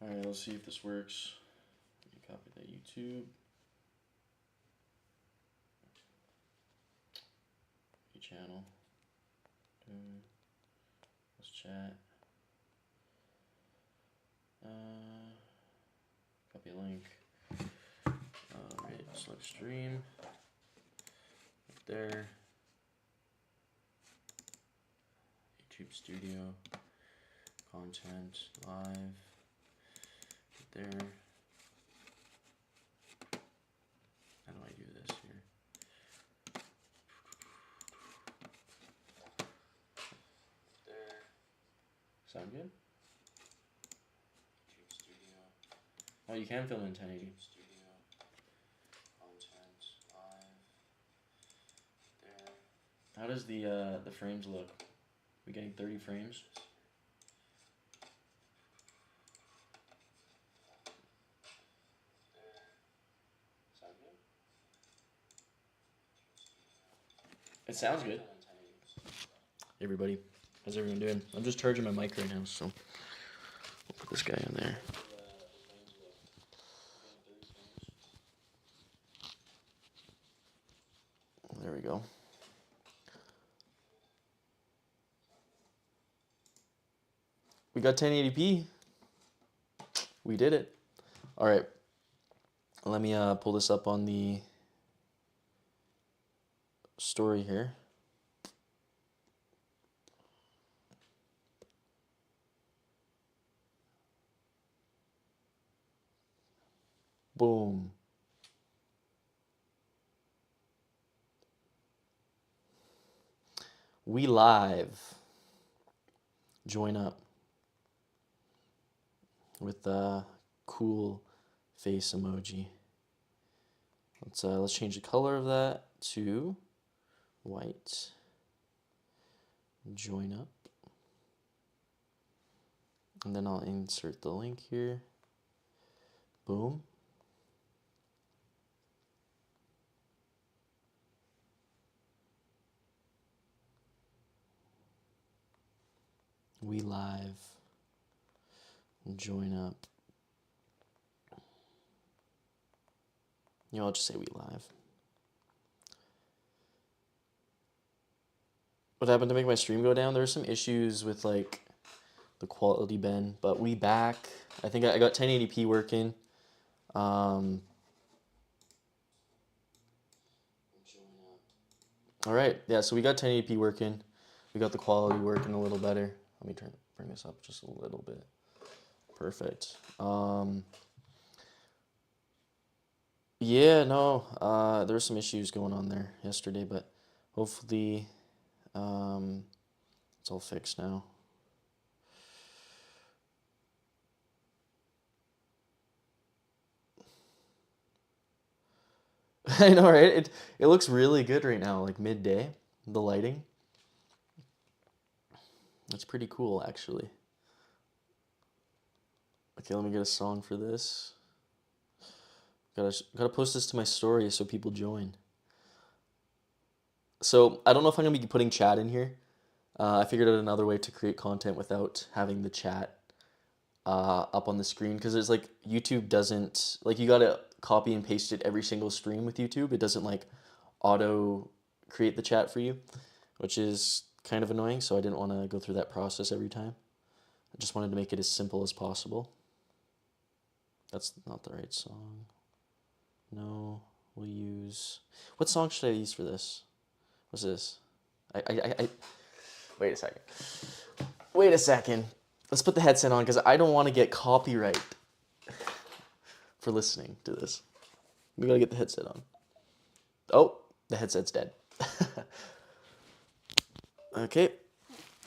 Alright, let's see if this works. Let me copy that YouTube. Channel. Let's chat. Copy link. Alright, select stream. Right there. YouTube Studio. Content live. Right there. How do I do this here? There. Sound good? YouTube Studio. Oh, you can film in 1080. Studio. Content live. There. How does the frames look? We getting 30 frames? Sound good? It sounds good. Hey everybody, how's everyone doing? I'm just charging my mic right now, so we'll put this guy in there. There we go. We got 1080p. We did it. All right. Let me pull this up on the story here. Boom. We live. Join up with the cool face emoji. Let's change the color of that to white. Join up. And then I'll insert the link here. Boom. We live. Join up. You know, I'll just say we live. What happened to make my stream go down? There were some issues with like the quality bin, but we back. I think I got 1080p working. All right, yeah, so we got 1080p working. We got the quality working a little better. Let me bring this up just a little bit. Perfect. Yeah, no, there were some issues going on there yesterday, but hopefully it's all fixed now. I know, right? It looks really good right now, like midday, the lighting. That's pretty cool, actually. Okay, let me get a song for this. Gotta post this to my story so people join. So I don't know if I'm gonna be putting chat in here. I figured out another way to create content without having the chat up on the screen, because there's like YouTube doesn't, like, you gotta copy and paste it every single stream with YouTube. It doesn't like auto create the chat for you, which is kind of annoying. So I didn't want to go through that process every time. I just wanted to make it as simple as possible. That's not the right song. No, we'll use, what song should I use for this? What's this? Wait a second. Wait a second. Let's put the headset on because I don't want to get copyright for listening to this. We gotta get the headset on. Oh, the headset's dead. Okay,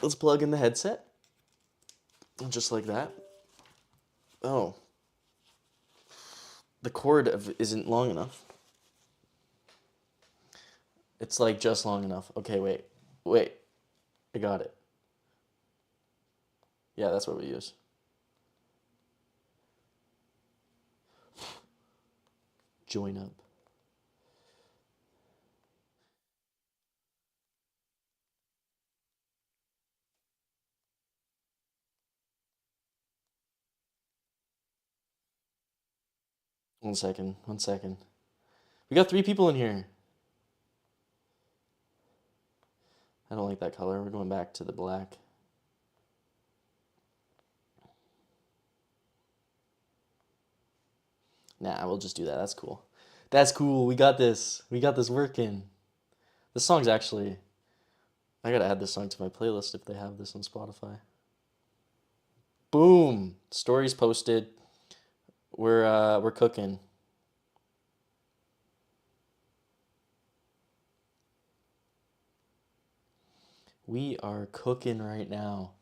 let's plug in the headset. Just like that. Oh. The cord isn't long enough. It's like just long enough. Okay, wait. I got it. Yeah, that's what we use. Join up. One second, one second. We got 3 people in here. I don't like that color. We're going back to the black. Nah, we'll just do that. That's cool. That's cool. We got this. We got this working. This song's actually... I gotta add this song to my playlist if they have this on Spotify. Boom! Stories posted. We're cooking. We are cooking right now.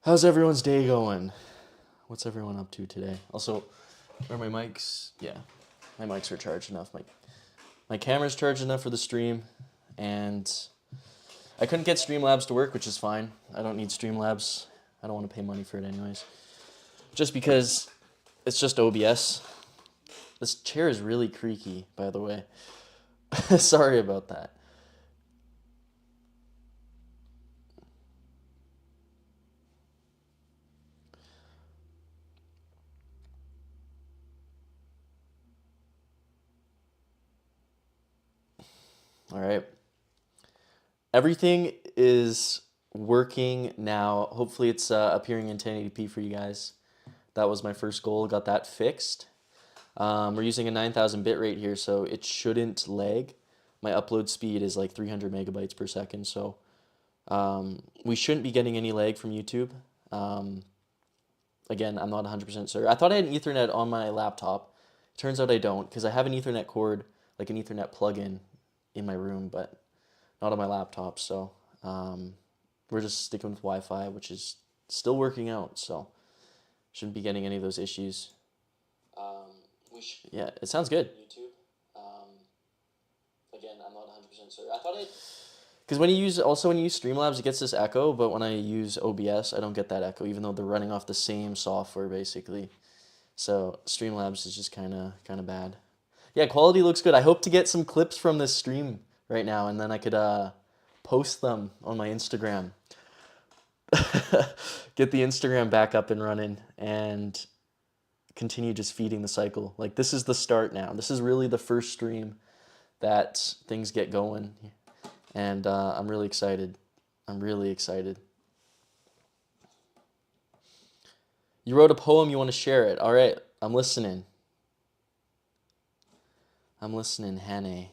How's everyone's day going? What's everyone up to today? Also, are my mics? Yeah, my mics are charged enough. My camera's charged enough for the stream, and I couldn't get Streamlabs to work, which is fine. I don't need Streamlabs. I don't want to pay money for it anyways. Just because it's just OBS. This chair is really creaky, by the way. Sorry about that. All right. Everything is working now. Hopefully it's appearing in 1080p for you guys. That was my first goal. Got that fixed. We're using a 9,000 bit rate here, so it shouldn't lag. My upload speed is like 300 megabytes per second, so we shouldn't be getting any lag from YouTube. Again, I'm not 100% sure. I thought I had an Ethernet on my laptop. Turns out I don't, because I have an Ethernet cord, like an Ethernet plug-in in my room, but not on my laptop, so we're just sticking with Wi-Fi, which is still working out, so shouldn't be getting any of those issues. Yeah, it sounds good. YouTube. Again, I'm not 100% sure. I thought it... Because when you use Streamlabs, it gets this echo, but when I use OBS, I don't get that echo, even though they're running off the same software, basically. So Streamlabs is just kind of bad. Yeah, quality looks good. I hope to get some clips from this stream right now, and then I could post them on my Instagram. Get the Instagram back up and running, and continue just feeding the cycle. Like, this is the start now. This is really the first stream that things get going, and I'm really excited. I'm really excited. You wrote a poem, you want to share it. All right, I'm listening. I'm listening, Hanan.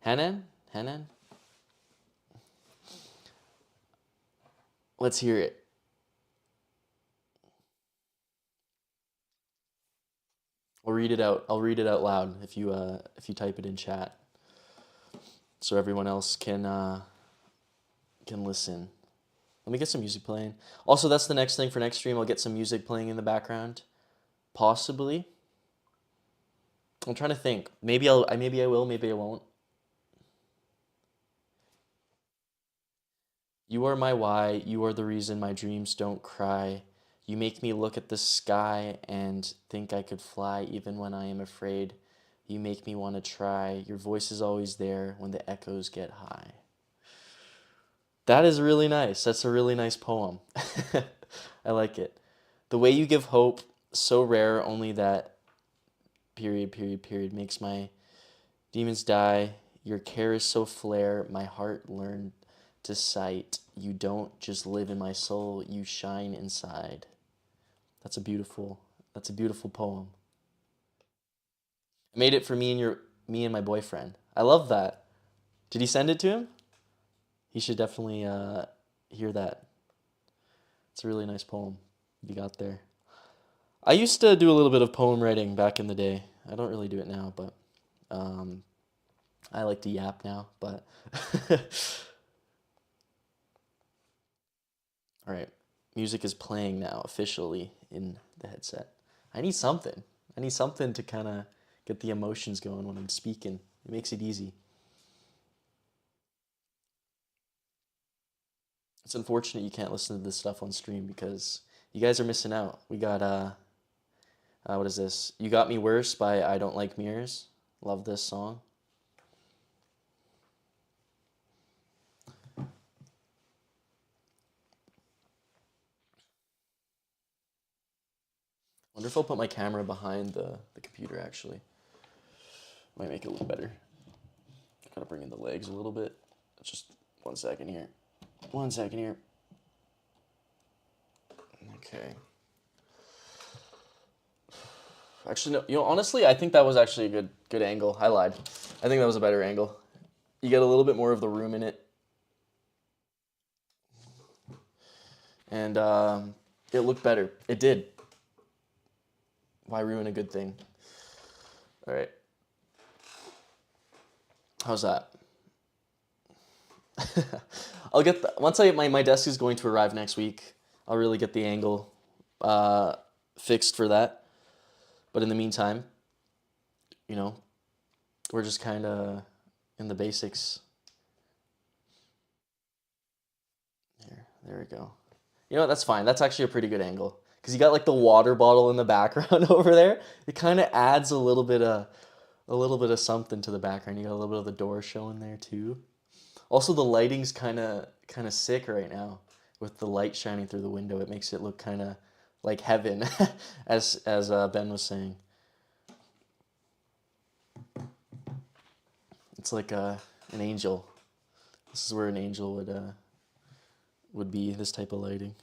Hanan? Let's hear it. I'll read it out. I'll read it out loud if you type it in chat, so everyone else can listen. Let me get some music playing. Also, that's the next thing for next stream. I'll get some music playing in the background, possibly. I'm trying to think. Maybe I will. Maybe I won't. You are my why. You are the reason my dreams don't cry. You make me look at the sky and think I could fly even when I am afraid. You make me want to try. Your voice is always there when the echoes get high. That is really nice. That's a really nice poem. I like it. The way you give hope, so rare, only that period makes my demons die. Your care is so flare, my heart learned to sight. You don't just live in my soul, you shine inside. That's a beautiful poem. I made it for me and my boyfriend. I love that. Did he send it to him? He should definitely hear that. It's a really nice poem you got there. I used to do a little bit of poem writing back in the day. I don't really do it now, but I like to yap now, but all right. Music is playing now officially in the headset. I need something. I need something to kind of get the emotions going when I'm speaking. It makes it easy. It's unfortunate you can't listen to this stuff on stream because you guys are missing out. We got what is this? You Got Me Worse by I Don't Like Mirrors. Love this song. Wonder if I'll put my camera behind the computer, actually. Might make it look better. Gotta bring in the legs a little bit. Just 1 second here. 1 second here. Okay. Actually, no. Honestly, I think that was actually a good angle. I lied. I think that was a better angle. You get a little bit more of the room in it. And it looked better. It did. Why ruin a good thing? All right. How's that? I'll get once my desk is going to arrive next week. I'll really get the angle fixed for that. But in the meantime, we're just kind of in the basics. There we go. You know what? That's fine. That's actually a pretty good angle because you got like the water bottle in the background over there. It kind of adds a little bit of something to the background. You got a little bit of the door showing there too. Also, the lighting's kind of sick right now with the light shining through the window. It makes it look kind of like heaven, as Ben was saying. It's like an angel. This is where an angel would be, this type of lighting.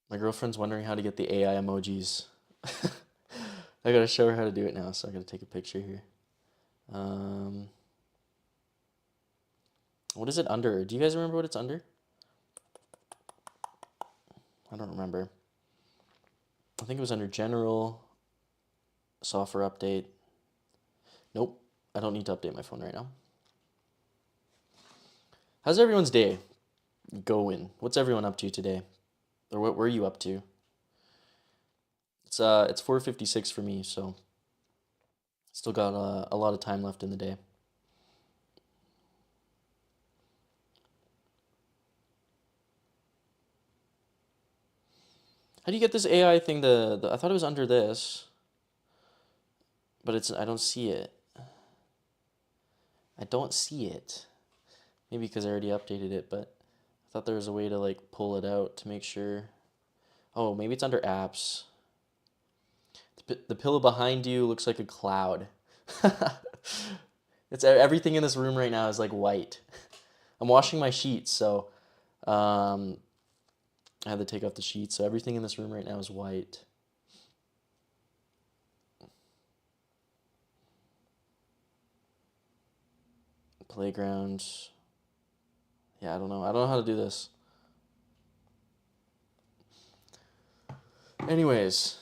My girlfriend's wondering how to get the AI emojis. I gotta show her how to do it now, so I gotta take a picture here. What is it under? Do you guys remember what it's under? I don't remember. I think it was under General, Software Update. Nope, I don't need to update my phone right now. How's everyone's day going? What's everyone up to today? Or what were you up to? It's 4:56 for me, so still got a lot of time left in the day. How do you get this AI thing? I thought it was under this, but I don't see it. I don't see it. Maybe because I already updated it, but I thought there was a way to like pull it out to make sure. Oh, maybe it's under apps. The pillow behind you looks like a cloud. It's everything in this room right now is like white. I'm washing my sheets, so I had to take off the sheets, so everything in this room right now is white. Playground. Yeah, I don't know. I don't know how to do this. Anyways,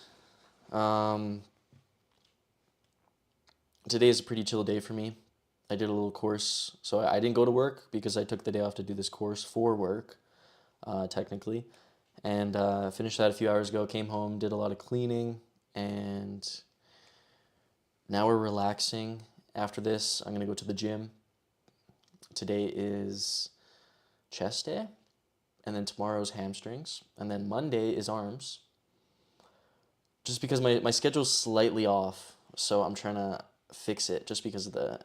today is a pretty chill day for me. I did a little course, so I didn't go to work because I took the day off to do this course for work, technically. And finished that a few hours ago, came home, did a lot of cleaning, and now we're relaxing. After this, I'm going to go to the gym. Today is chest day, and then tomorrow's hamstrings, and then Monday is arms. Just because my schedule's slightly off, so I'm trying to fix it just because of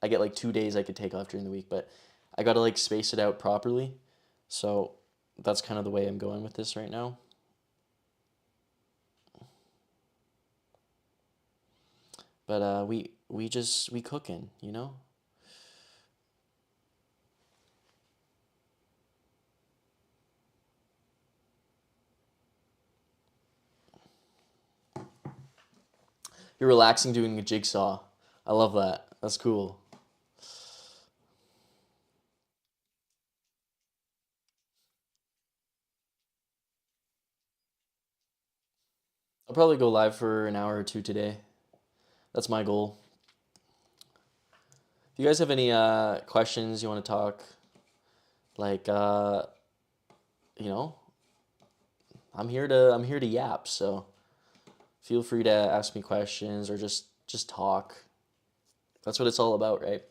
I get like 2 days I could take off during the week, but I got to like space it out properly. So that's kind of the way I'm going with this right now. But we cooking, you know? You're relaxing doing a jigsaw. I love that. That's cool. I'll probably go live for an hour or two today. That's my goal. If you guys have any questions you want to talk, like you know, I'm here to yap, so feel free to ask me questions or just talk. That's what it's all about, right?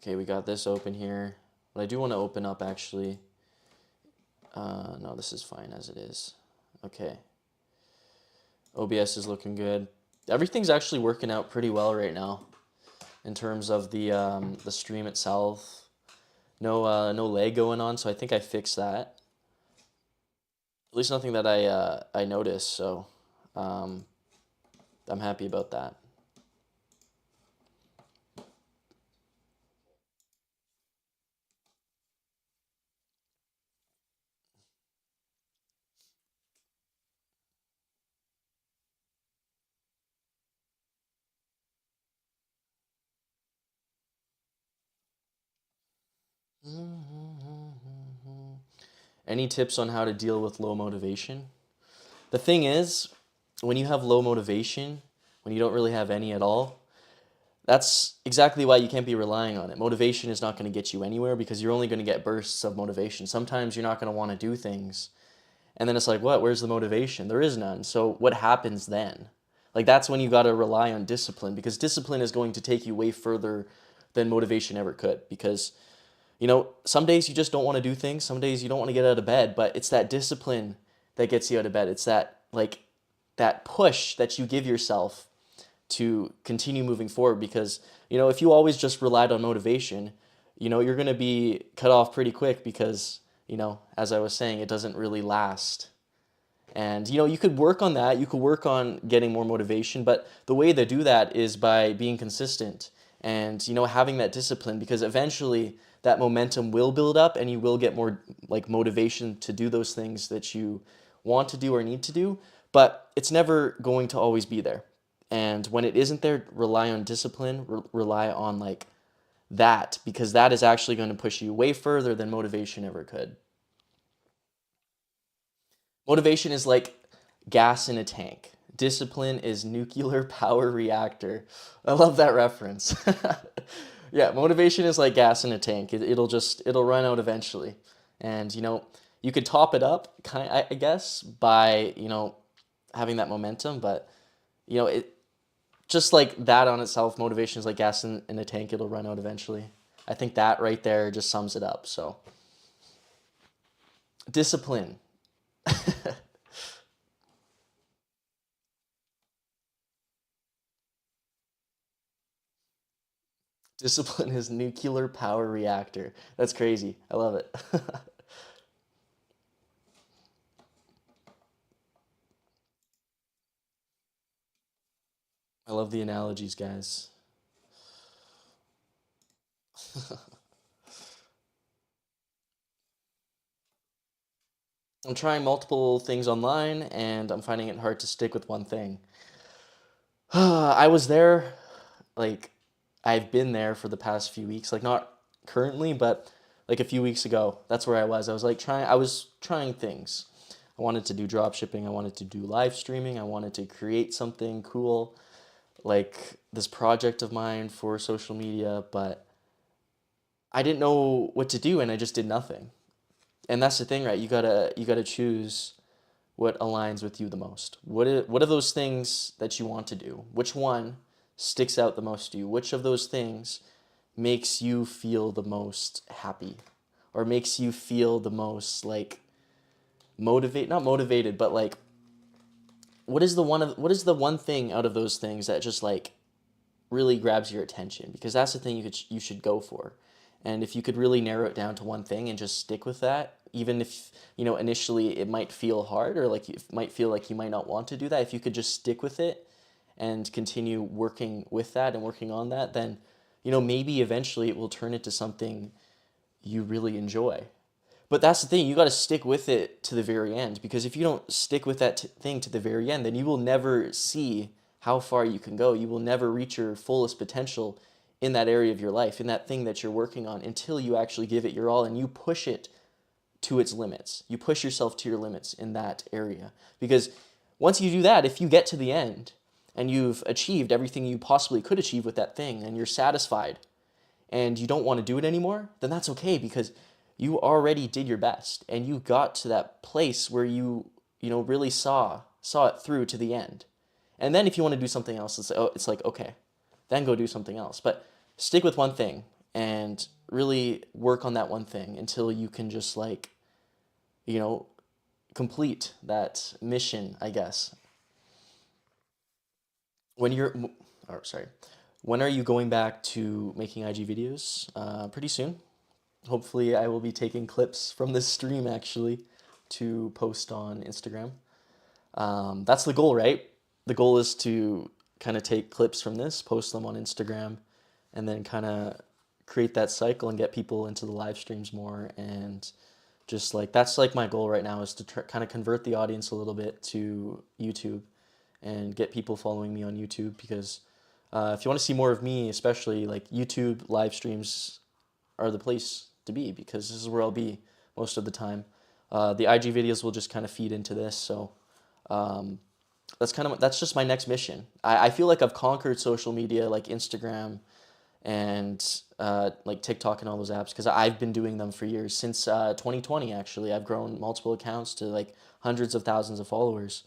Okay, we got this open here. But I do want to open up actually. No, this is fine as it is. Okay. OBS is looking good. Everything's actually working out pretty well right now in terms of the stream itself. No lag going on, so I think I fixed that. At least nothing that I noticed, so um, I'm happy about that. Any tips on how to deal with low motivation? The thing is, when you have low motivation, when you don't really have any at all, that's exactly why you can't be relying on it. Motivation is not going to get you anywhere because you're only going to get bursts of motivation. Sometimes you're not going to want to do things. And then it's like, what? Where's the motivation? There is none. So what happens then? Like that's when you got to rely on discipline because discipline is going to take you way further than motivation ever could because some days you just don't want to do things. Some days you don't want to get out of bed, but it's that discipline that gets you out of bed. It's that push that you give yourself to continue moving forward because, if you always just relied on motivation, you're going to be cut off pretty quick because, as I was saying, it doesn't really last. And, you could work on that. You could work on getting more motivation, but the way to do that is by being consistent and, having that discipline because eventually that momentum will build up and you will get more like motivation to do those things that you want to do or need to do, but it's never going to always be there. And when it isn't there, rely on discipline, rely on like that because that is actually going to push you way further than motivation ever could. Motivation is like gas in a tank. Discipline is nuclear power reactor. I love that reference. Yeah, motivation is like gas in a tank. It'll run out eventually. And you could top it up I guess by, having that momentum, but it just like that on itself, motivation is like gas in a tank, it'll run out eventually. I think that right there just sums it up. So, discipline. Discipline is nuclear power reactor. That's crazy. I love it. I love the analogies, guys. I'm trying multiple things online and I'm finding it hard to stick with one thing. I was there, like, I've been there for the past few weeks, like, not currently, but like a few weeks ago. That's where I was. I was trying things. I wanted to do drop shipping. I wanted to do live streaming. I wanted to create something cool, like this project of mine for social media, but I didn't know what to do and I just did nothing. And that's the thing, right? You gotta choose what aligns with you the most. What are those things that you want to do? Which one sticks out the most to you? Which of those things makes you feel the most happy or makes you feel the most like not motivated, but like what is the one thing out of those things that just like really grabs your attention because that's the thing you should go for. And if you could really narrow it down to one thing and just stick with that, even if, initially it might feel hard or like it might feel like you might not want to do that, if you could just stick with it and continue working with that and working on that, then, maybe eventually it will turn into something you really enjoy. But that's the thing, you got to stick with it to the very end because if you don't stick with that thing to the very end, then you will never see how far you can go. You will never reach your fullest potential in that area of your life, in that thing that you're working on until you actually give it your all and you push it to its limits. You push yourself to your limits in that area. Because once you do that, if you get to the end and you've achieved everything you possibly could achieve with that thing and you're satisfied and you don't want to do it anymore, then that's okay because you already did your best and you got to that place where really saw it through to the end. And then if you want to do something else, it's like okay, then go do something else. But stick with one thing. and really work on that one thing until you can just like, you know, complete that mission, I guess. When you're, or sorry, when are you going back to making IG videos? Pretty soon. Hopefully, I will be taking clips from this stream actually to post on Instagram. That's the goal, right? The goal is to kind of take clips from this, post them on Instagram, and then kind of create that cycle and get people into the live streams more. And just like that's like my goal right now is to kind of convert the audience a little bit to YouTube and get people following me on YouTube because if you want to see more of me, especially like YouTube live streams are the place to be because this is where I'll be most of the time. The IG videos will just kind of feed into this, so um, that's just my next mission. I feel like I've conquered social media like Instagram and like TikTok and all those apps because I've been doing them for years since 2020. Actually, I've grown multiple accounts to like hundreds of thousands of followers.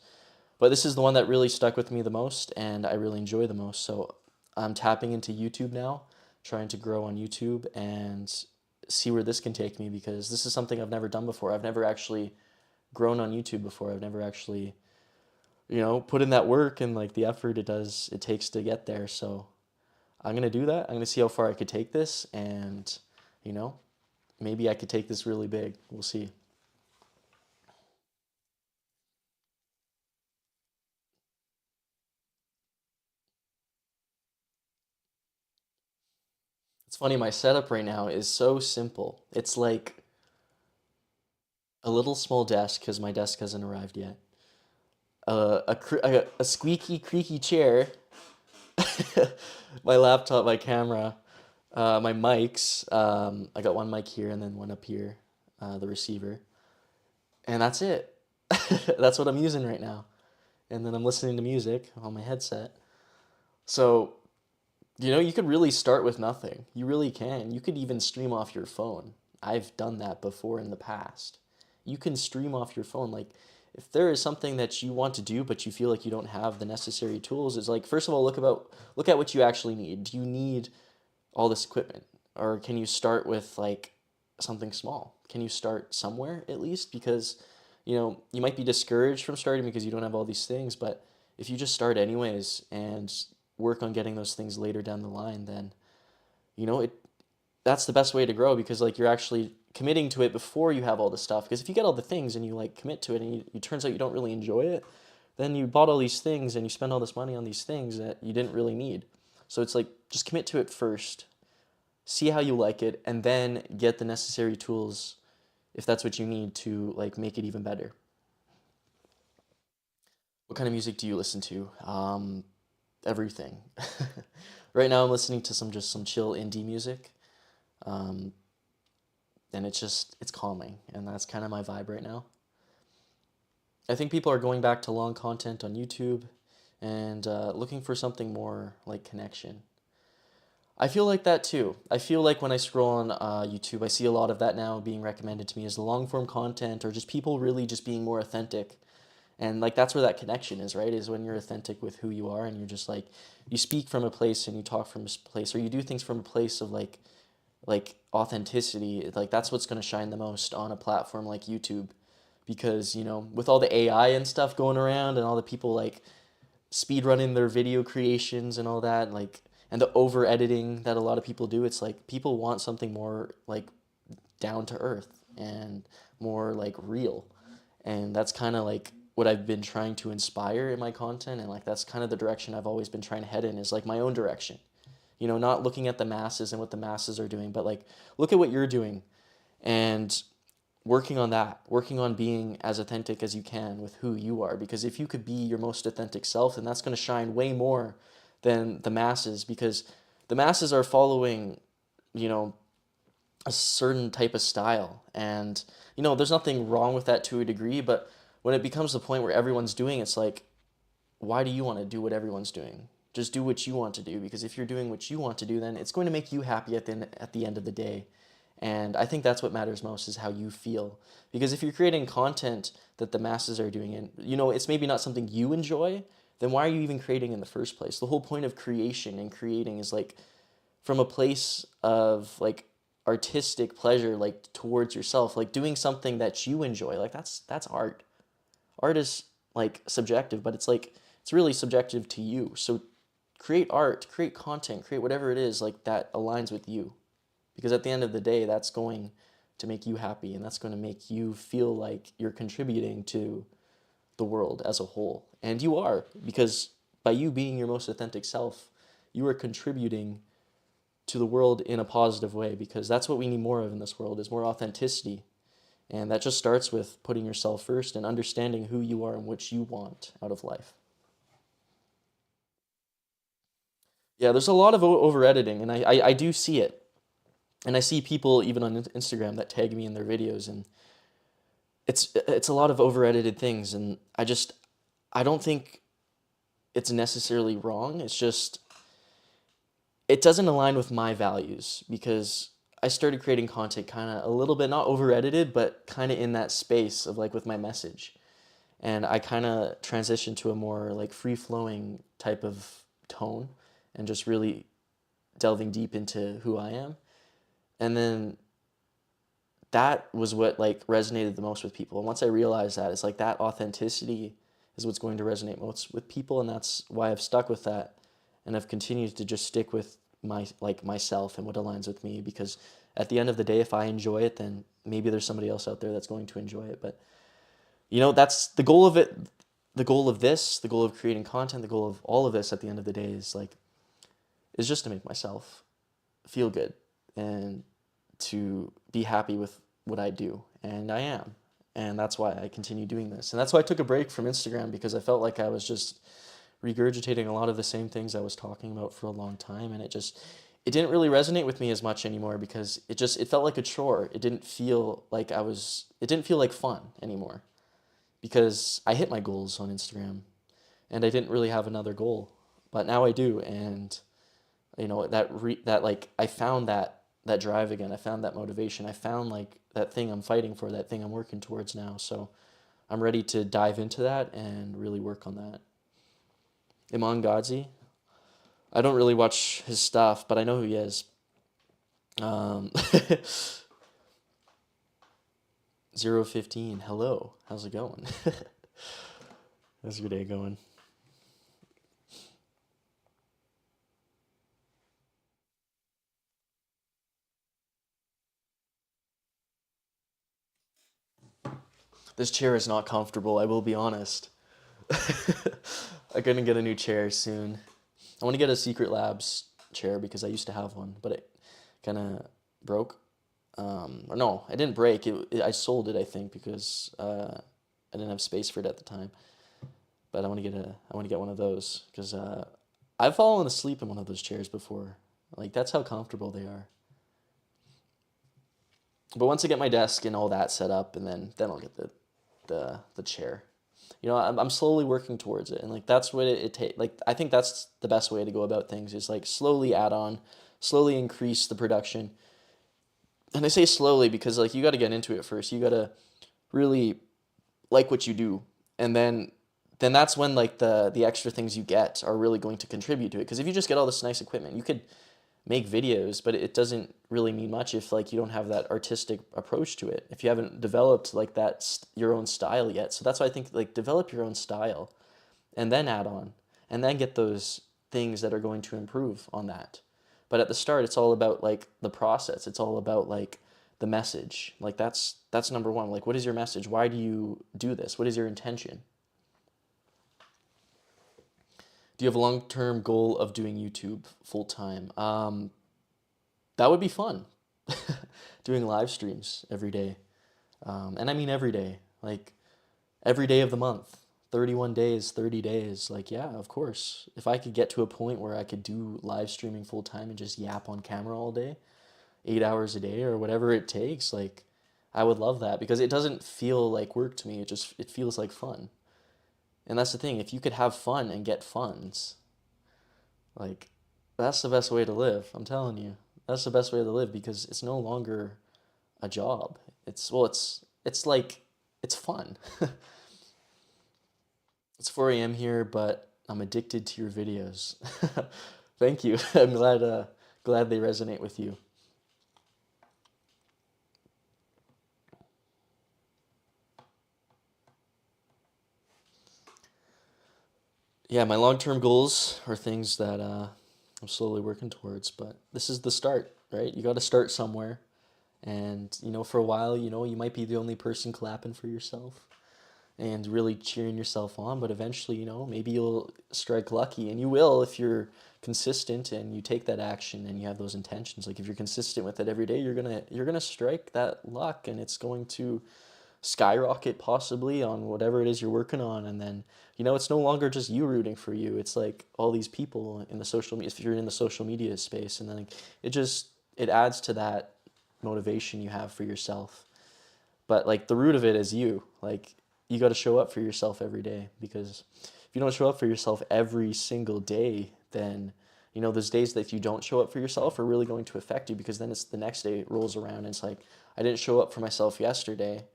But this is the one that really stuck with me the most, and I really enjoy the most. So I'm tapping into YouTube now, trying to grow on YouTube and see where this can take me because this is something I've never done before. I've never actually grown on YouTube before. I've never actually, put in that work and like the effort it takes to get there. So I'm gonna do that. I'm gonna see how far I could take this, and you know, maybe I could take this really big. We'll see. It's funny, my setup right now is so simple. It's like a little small desk because my desk hasn't arrived yet. A squeaky, creaky chair, my laptop, my camera, my mics. I got one mic here and then one up here, the receiver, and that's it. That's what I'm using right now. And then I'm listening to music on my headset. So, you could really start with nothing. You really can. You could even stream off your phone. I've done that before in the past. You can stream off your phone. Like, if there is something that you want to do, but you feel like you don't have the necessary tools, it's like, first of all, look at what you actually need. Do you need all this equipment? Or can you start with like something small? Can you start somewhere at least? Because, you might be discouraged from starting because you don't have all these things, but if you just start anyways and work on getting those things later down the line, then it that's the best way to grow because like you're actually committing to it before you have all the stuff. Because if you get all the things and you like commit to it and it turns out you don't really enjoy it, then you bought all these things and you spend all this money on these things that you didn't really need. So it's like just commit to it first, see how you like it, and then get the necessary tools if that's what you need to like make it even better. What kind of music do you listen to? Everything. Right now, I'm listening to some chill indie music, um, and it's calming, and that's kind of my vibe right now. I think people are going back to long content on YouTube, and looking for something more like connection. I feel like that too. I feel like when I scroll on YouTube, I see a lot of that now being recommended to me as the long form content or just people really just being more authentic. And like that's where that connection is, right? Is when you're authentic with who you are and you're just like you speak from a place and you talk from a place or you do things from a place of like authenticity. Like that's what's going to shine the most on a platform like YouTube because, with all the AI and stuff going around and all the people like speed running their video creations and all that, like and the over editing that a lot of people do, it's like people want something more like down to earth and more like real. And that's kind of like what I've been trying to inspire in my content and like that's kind of the direction I've always been trying to head in is like my own direction. Not looking at the masses and what the masses are doing, but like look at what you're doing and working on that, working on being as authentic as you can with who you are because if you could be your most authentic self, then that's going to shine way more than the masses because the masses are following, you know, a certain type of style. And, there's nothing wrong with that to a degree, but when it becomes the point where everyone's doing it's like, why do you want to do what everyone's doing? Just do what you want to do because if you're doing what you want to do, then it's going to make you happy at the end of the day. And I think that's what matters most is how you feel. Because if you're creating content that the masses are doing and it's maybe not something you enjoy, then why are you even creating in the first place? The whole point of creation and creating is like from a place of like artistic pleasure, like towards yourself, like doing something that you enjoy. Like that's art. Art is like subjective, but it's really subjective to you. So create art, create content, create whatever it is like that aligns with you. Because at the end of the day, that's going to make you happy, and that's going to make you feel like you're contributing to the world as a whole. And you are, because by you being your most authentic self, you are contributing to the world in a positive way, because that's what we need more of in this world, is more authenticity. And that just starts with putting yourself first and understanding who you are and what you want out of life. Yeah, there's a lot of over editing, and I do see it. And I see people even on Instagram that tag me in their videos, and it's a lot of over edited things, and I don't think it's necessarily wrong. It's just it doesn't align with my values, because I started creating content kind of a little bit not over edited, but kind of in that space of like with my message. And I kind of transitioned to a more like free flowing type of tone, and just really delving deep into who I am. And then that was what like resonated the most with people. And once I realized that, it's like that authenticity is what's going to resonate most with people, and that's why I've stuck with that, and I've continued to just stick with myself and what aligns with me, because at the end of the day, if I enjoy it, then maybe there's somebody else out there that's going to enjoy it. But that's the goal of it. The goal of this, the goal of creating content, the goal of all of this at the end of the day is just to make myself feel good and to be happy with what I do. And I am. And that's why I continue doing this. And that's why I took a break from Instagram, because I felt like I was just regurgitating a lot of the same things I was talking about for a long time. And it didn't really resonate with me as much anymore, because it felt like a chore. It didn't feel like it didn't feel like fun anymore, because I hit my goals on Instagram and I didn't really have another goal. But now I do. And that like I found that drive again. I found that motivation. I found like that thing I'm fighting for, that thing I'm working towards now. So I'm ready to dive into that and really work on that. Iman Gadzhi, I don't really watch his stuff, but I know who he is. Um, 015, hello, how's it going? How's your day going? This chair is not comfortable, I will be honest. I'm gonna get a new chair soon. I want to get a Secret Labs chair, because I used to have one, but it kind of broke. Or no, I didn't break. I sold it, I think, because I didn't have space for it at the time. But I want to get one of those, because I've fallen asleep in one of those chairs before. Like, that's how comfortable they are. But once I get my desk and all that set up, and then I'll get the chair. I'm slowly working towards it, and like that's what it takes. Like, I think that's the best way to go about things, is like slowly add on, slowly increase the production. And I say slowly because like you got to get into it first. You got to really like what you do, and then that's when like the extra things you get are really going to contribute to it. Because if you just get all this nice equipment, you could make videos, but it doesn't really mean much if like you don't have that artistic approach to it, if you haven't developed like your own style yet. So that's why I think like develop your own style, and then add on, and then get those things that are going to improve on that. But at the start, it's all about like the process. It's all about like the message. Like that's number one. Like, what is your message? Why do you do this? What is your intention? Do you have a long-term goal of doing YouTube full time? That would be fun. Doing live streams every day. And I mean every day. Like every day of the month. 31 days, 30 days. Like, yeah, of course. If I could get to a point where I could do live streaming full time and just yap on camera all day, 8 hours a day or whatever it takes, like I would love that, because it doesn't feel like work to me. It feels like fun. And that's the thing. If you could have fun and get funds, like that's the best way to live. I'm telling you. That's the best way to live, because it's no longer a job. It's like it's fun. It's 4 a.m. here, but I'm addicted to your videos. Thank you. I'm Glad they resonate with you. Yeah, my long-term goals are things that I'm slowly working towards, but this is the start, right? You got to start somewhere. And, for a while, you might be the only person clapping for yourself and really cheering yourself on, but eventually, maybe you'll strike lucky, and you will if you're consistent and you take that action and you have those intentions. Like if you're consistent with it every day, you're going to strike that luck, and it's going to skyrocket possibly on whatever it is you're working on. And then it's no longer just you rooting for you, it's like all these people in the social media, if you're in the social media space, and then like, it adds to that motivation you have for yourself. But like the root of it is you, like you got to show up for yourself every day, because if you don't show up for yourself every single day, then those days that you don't show up for yourself are really going to affect you, because then it's the next day it rolls around and it's like, I didn't show up for myself yesterday.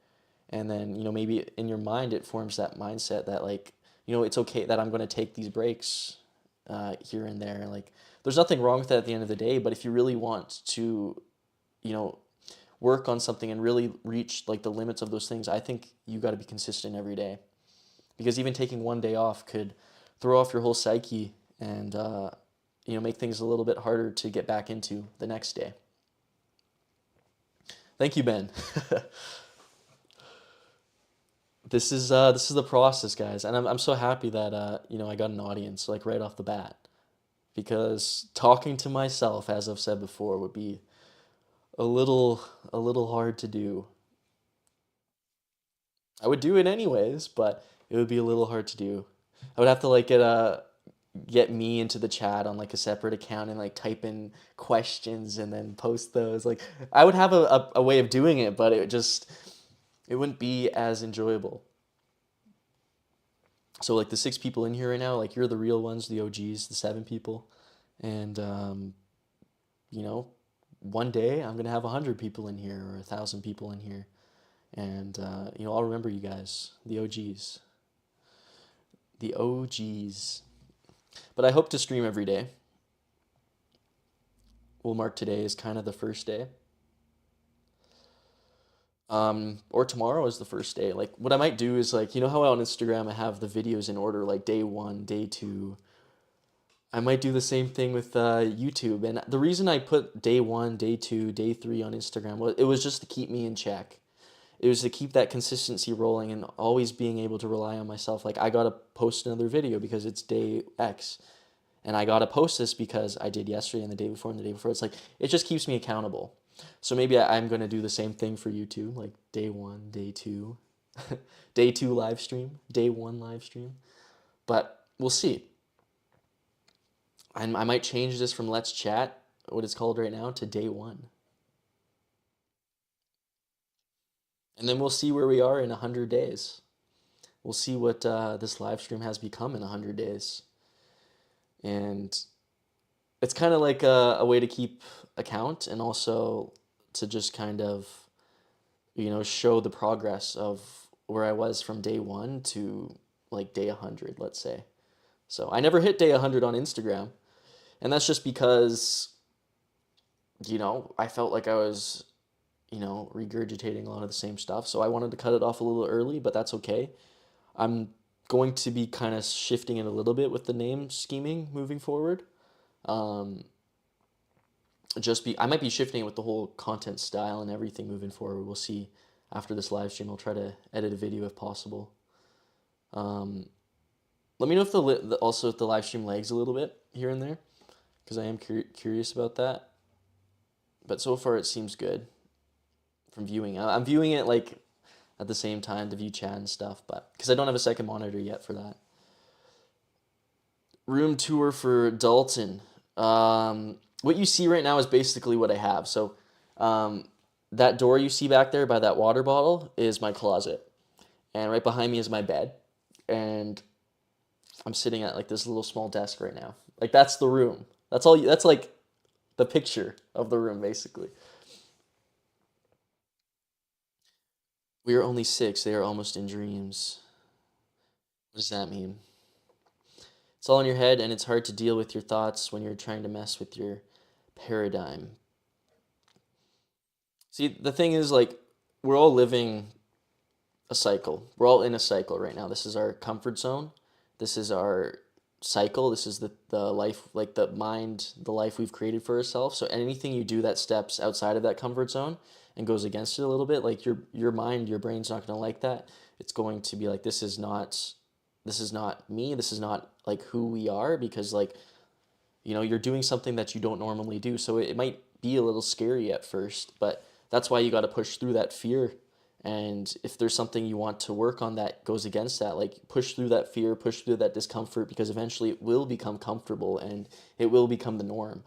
And then maybe in your mind it forms that mindset that like it's okay that I'm going to take these breaks here and there. Like there's nothing wrong with that at the end of the day, but if you really want to you know work on something and really reach like the limits of those things, I think you got to be consistent every day, because even taking one day off could throw off your whole psyche and make things a little bit harder to get back into the next day. Thank you, Ben. This is the process, guys, and I'm so happy that I got an audience like right off the bat, because talking to myself, as I've said before, would be a little hard to do. I would do it anyways, but it would be a little hard to do. I would have to like get me into the chat on like a separate account and like type in questions and then post those. Like I would have a way of doing it, but it wouldn't be as enjoyable. So like the 6 people in here right now, like you're the real ones, the OGs, the 7 people, and you know, one day I'm gonna have 100 people in here or 1,000 people in here, and I'll remember you guys, the OGs, the OGs. But I hope to stream every day. We'll mark today as kind of the first day. Or tomorrow is the first day. Like what I might do is like, how on Instagram I have the videos in order, like day one, day two. I might do the same thing with YouTube. And the reason I put day one, day two, day three on Instagram was it was just to keep me in check. It was to keep that consistency rolling and always being able to rely on myself. Like I gotta post another video because it's day X. And I gotta post this because I did yesterday and the day before and the day before. It's like it just keeps me accountable. So maybe I'm gonna do the same thing for YouTube, like day one, day two, day two live stream, day one live stream. But we'll see. I might change this from Let's Chat, what it's called right now, to day one. And then we'll see where we are in 100 days. We'll see what this live stream has become in 100 days. And it's kind of like a way to keep account, and also to just kind of, show the progress of where I was from day one to like day 100, let's say. So I never hit day 100 on Instagram. And that's just because, I felt like I was, regurgitating a lot of the same stuff. So I wanted to cut it off a little early, but that's okay. I'm going to be kind of shifting it a little bit with the name scheming moving forward. Um, I might be shifting it with the whole content style and everything moving forward. We'll see after this live stream. I'll try to edit a video if possible. Um, Let me know if also if the live stream lags a little bit here and there, because I am curious about that. But so far it seems good from viewing. I'm viewing it like at the same time to view chat and stuff, but because I don't have a second monitor yet for that. Room tour for Dalton. What you see right now is basically what I have. So that door you see back there by that water bottle is my closet, and right behind me is my bed, and I'm sitting at like this little small desk right now. Like that's the room. That's all. That's like the picture of the room basically. We are only 6. They are almost in dreams. What does that mean? It's all in your head, and it's hard to deal with your thoughts when you're trying to mess with your paradigm. See, the thing is, like, we're all living a cycle. We're all in a cycle right now. This is our comfort zone. This is our cycle. This is the life, like the mind, the life we've created for ourselves. So anything you do that steps outside of that comfort zone and goes against it a little bit, like your mind, your brain's not going to like that. It's going to be like, this is not me. This is not like who we are, because like, you're doing something that you don't normally do. So it might be a little scary at first, but that's why you got to push through that fear. And if there's something you want to work on that goes against that, like push through that fear, push through that discomfort, because eventually it will become comfortable and it will become the norm.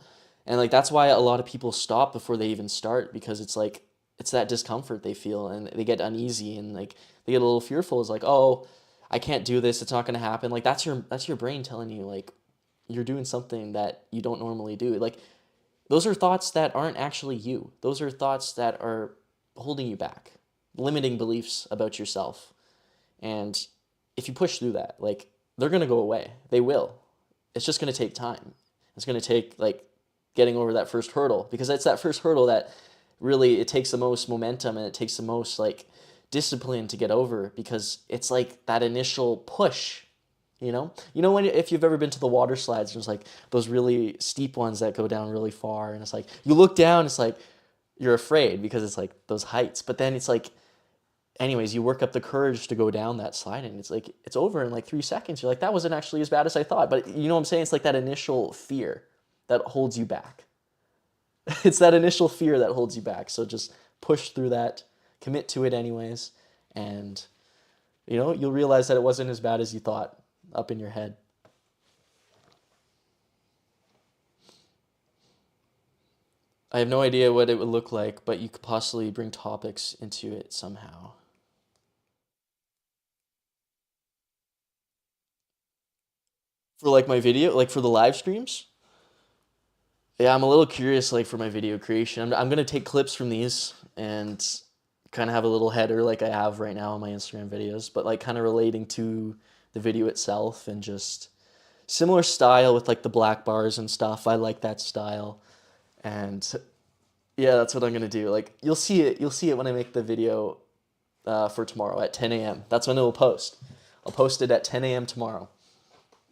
And like that's why a lot of people stop before they even start, because it's like it's that discomfort they feel and they get uneasy and like they get a little fearful. It's like, "Oh, I can't do this. It's not going to happen." Like that's your brain telling you like you're doing something that you don't normally do. Like those are thoughts that aren't actually you. Those are thoughts that are holding you back, limiting beliefs about yourself. And if you push through that, like they're going to go away. They will. It's just going to take time. It's going to take like getting over that first hurdle, because it's that first hurdle that really it takes the most momentum and it takes the most like discipline to get over, because it's like that initial push. When if you've ever been to the water slides, there's like those really steep ones that go down really far, and it's like you look down, it's like you're afraid because it's like those heights, but then it's like anyways, you work up the courage to go down that slide, and it's like it's over in like 3 seconds. You're like, that wasn't actually as bad as I thought. But you know what I'm saying? It's like that initial fear that holds you back. It's that initial fear that holds you back. So just push through that, commit to it anyways, and you'll realize that it wasn't as bad as you thought up in your head. I have no idea what it would look like, but you could possibly bring topics into it somehow. For like my video, like for the live streams? Yeah, I'm a little curious, like for my video creation. I'm gonna take clips from these and kind of have a little header like I have right now on my Instagram videos, but like kind of relating to the video itself and just similar style with like the black bars and stuff. I like that style. And yeah, that's what I'm gonna do. Like you'll see it. You'll see it when I make the video for tomorrow at 10 a.m. That's when it will post. I'll post it at 10 a.m. tomorrow.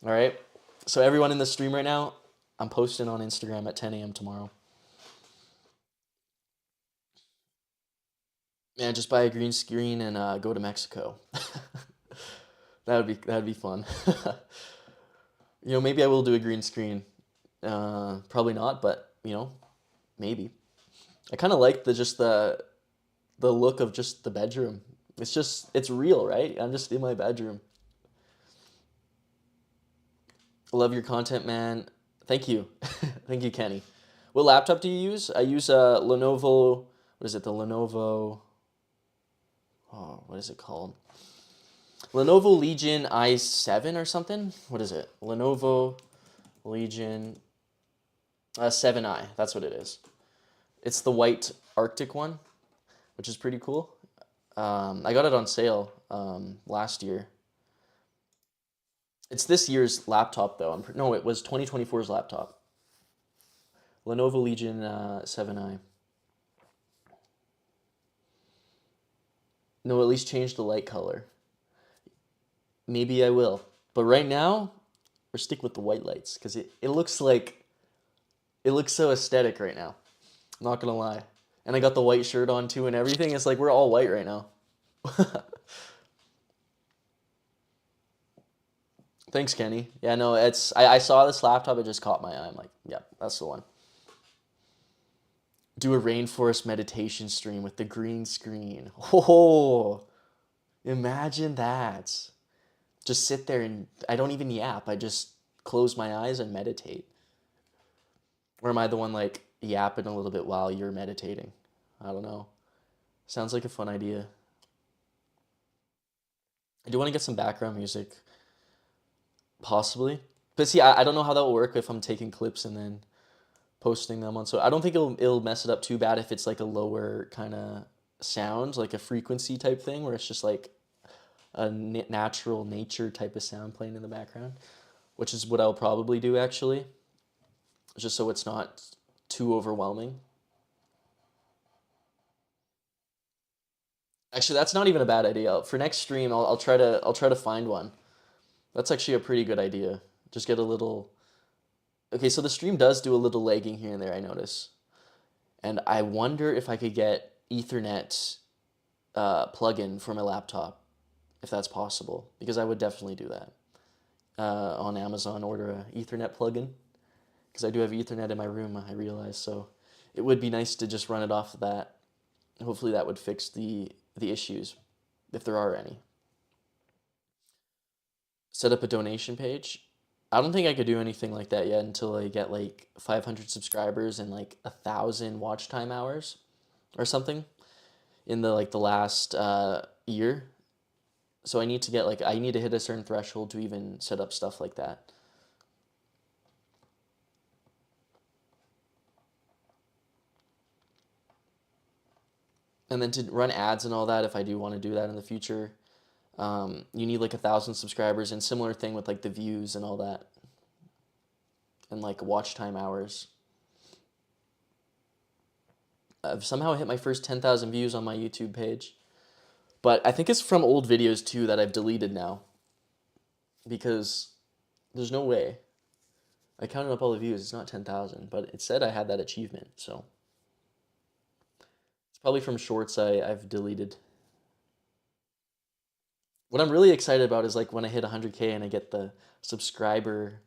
All right. So everyone in the stream right now, I'm posting on Instagram at 10 a.m. tomorrow. Man, just buy a green screen and go to Mexico. That'd be fun. Maybe I will do a green screen. Probably not, but maybe. I kind of like the look of just the bedroom. It's real, right? I'm just in my bedroom. Love your content, man. Thank you. Thank you, Kenny. What laptop do you use? I use a Lenovo. What is it? The Lenovo. Oh, what is it called? Lenovo Legion i7 or something? What is it? Lenovo Legion 7i. That's what it is. It's the white Arctic one, which is pretty cool. I got it on sale last year. It's this year's laptop, though. No, it was 2024's laptop. Lenovo Legion 7i. No, at least change the light color. Maybe I will. But right now, we're stick with the white lights, because it looks so aesthetic right now. I'm not gonna lie. And I got the white shirt on too and everything. It's like we're all white right now. Thanks, Kenny. Yeah, no, I saw this laptop, it just caught my eye. I'm like, yeah, that's the one. Do a rainforest meditation stream with the green screen. Oh, imagine that. Just sit there and I don't even yap. I just close my eyes and meditate. Or am I the one like yapping a little bit while you're meditating? I don't know. Sounds like a fun idea. I do want to get some background music, possibly. But see, I don't know how that will work if I'm taking clips and then posting them on. So I don't think it'll mess it up too bad if it's like a lower kind of sound, like a frequency type thing, where it's just like a natural nature type of sound playing in the background, which is what I'll probably do actually, just so it's not too overwhelming. Actually, that's not even a bad idea. For next stream, I'll try to find one. That's actually a pretty good idea. Just get a little. Okay, so the stream does do a little lagging here and there, I notice. And I wonder if I could get Ethernet plugin for my laptop, if that's possible, because I would definitely do that. On Amazon, order a Ethernet plugin, because I do have Ethernet in my room, I realize. So it would be nice to just run it off of that. Hopefully that would fix the issues, if there are any. Set up a donation page. I don't think I could do anything like that yet until I get like 500 subscribers and like 1,000 watch time hours or something in the last year. So I need to hit a certain threshold to even set up stuff like that. And then to run ads and all that, if I do want to do that in the future, you need like 1,000 subscribers, and similar thing with like the views and all that, and like watch time hours. I've somehow hit my first 10,000 views on my YouTube page, but I think it's from old videos too that I've deleted now, because there's no way. I counted up all the views, it's not 10,000, but it said I had that achievement, so it's probably from shorts I've deleted. What I'm really excited about is like when I hit 100K and I get the subscriber,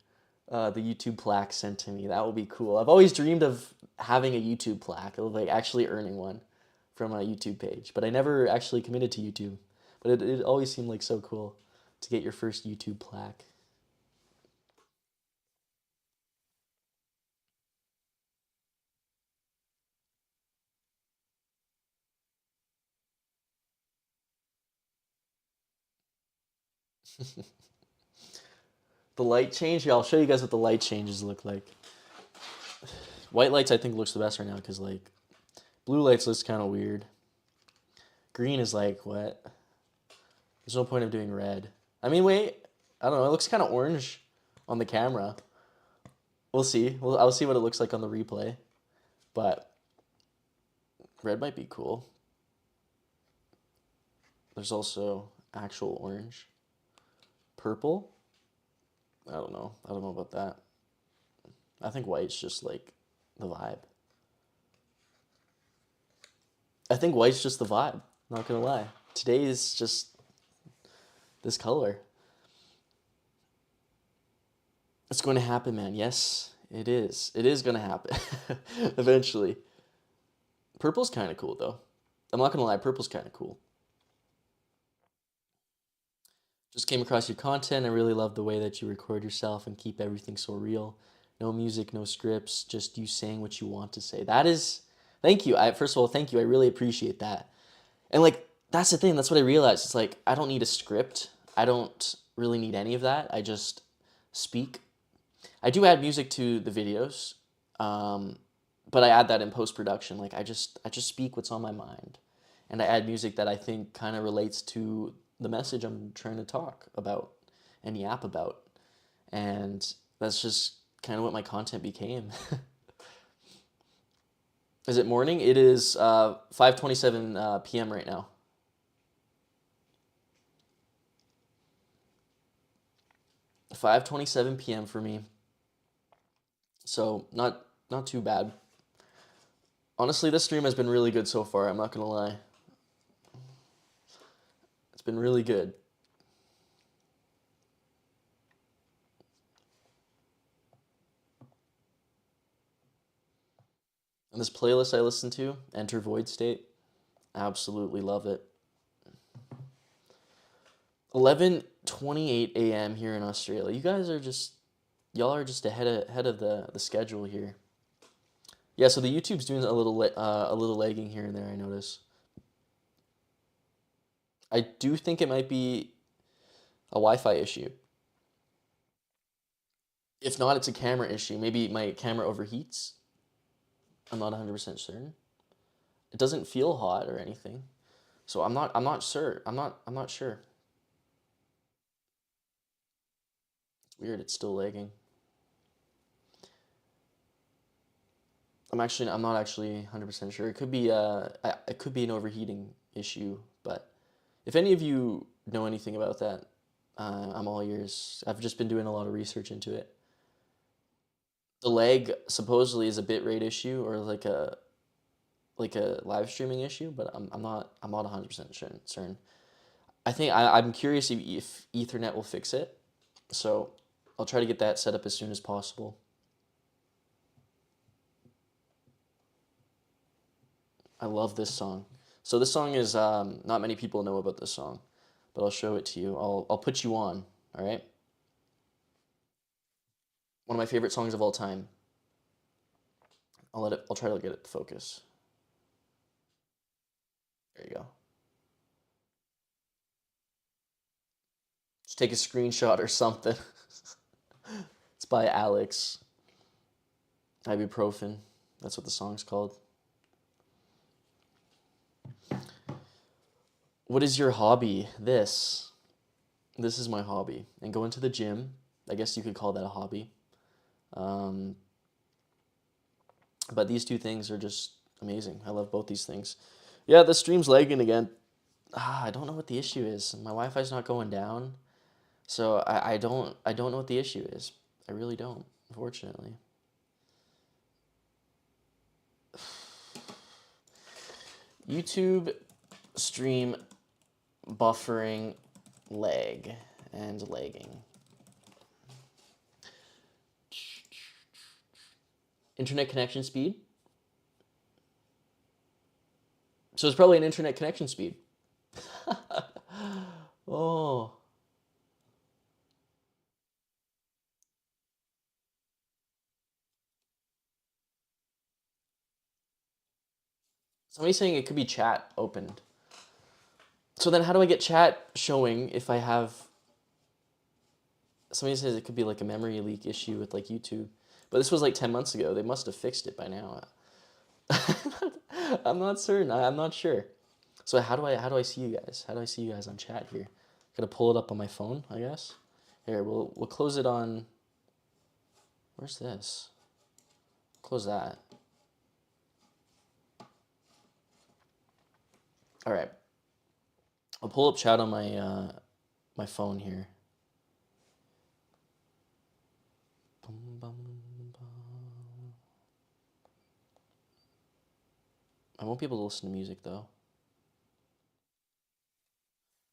the YouTube plaque sent to me. That will be cool. I've always dreamed of having a YouTube plaque, of like actually earning one from a YouTube page, but I never actually committed to YouTube. But it always seemed like so cool to get your first YouTube plaque. The light change, yeah, I'll show you guys what the light changes look like. White lights I think looks the best right now because like blue lights looks kind of weird. Green is like what? There's no point of doing red. I mean, wait, I don't know. It looks kind of orange on the camera. We'll see. I'll see what it looks like on the replay. But red might be cool. There's also actual orange. Purple? I don't know. I don't know about that. I think white's just like the vibe. I think white's just the vibe. Not gonna lie. Today is just this color. It's going to happen, man. Yes, it is. It is gonna happen. Eventually. Purple's kind of cool, though. I'm not gonna lie, purple's kind of cool. Just came across your content. I really love the way that you record yourself and keep everything so real. No music, no scripts, just you saying what you want to say. That is, thank you. First of all, thank you. I really appreciate that. And like, that's the thing. That's what I realized. It's like, I don't need a script. I don't really need any of that. I just speak. I do add music to the videos, but I add that in post production. Like I just speak what's on my mind, and I add music that I think kind of relates to the message I'm trying to talk about and yap about, and that's just kind of what my content became. Is it morning? It is 5:27 p.m. right now. 5:27 p.m. for me. So not too bad. Honestly, this stream has been really good so far. I'm not gonna lie. It's been really good. And this playlist I listen to, Enter Void State, absolutely love it. 11:28 a.m. here in Australia. Y'all are just ahead of the schedule here. Yeah, so the YouTube's doing a little lagging here and there, I notice. I do think it might be a Wi-Fi issue. If not, it's a camera issue. Maybe my camera overheats. I'm not 100% certain. It doesn't feel hot or anything. So I'm not sure. I'm not sure. It's weird, it's still lagging. I'm not actually 100% sure. It could be it could be an overheating issue, but if any of you know anything about that, I'm all ears. I've just been doing a lot of research into it. The lag supposedly is a bitrate issue or like a live streaming issue, but I'm not 100% certain. I think I'm curious if Ethernet will fix it, so I'll try to get that set up as soon as possible. I love this song. So this song is not many people know about this song, but I'll show it to you. I'll put you on. All right. One of my favorite songs of all time. I'll try to get it to focus. There you go. Just take a screenshot or something. It's by Alex. Ibuprofen. That's what the song's called. What is your hobby? This. This is my hobby. And going to the gym. I guess you could call that a hobby. Um, but these two things are just amazing. I love both these things. Yeah, the stream's lagging again. I don't know what the issue is. My Wi-Fi's not going down. So I don't know what the issue is. I really don't, unfortunately. YouTube stream buffering lag and lagging. Internet connection speed. So it's probably an internet connection speed. Oh. Somebody's saying it could be chat opened. So then how do I get chat showing if I have... Somebody says it could be like a memory leak issue with like YouTube. But this was like 10 months ago. They must have fixed it by now. I'm not certain. I'm not sure. So how do I see you guys? How do I see you guys on chat here? Gotta pull it up on my phone, I guess. Here, we'll close it on... Where's this? Close that. All right. I'll pull up chat on my phone here. I won't be able to listen to music though.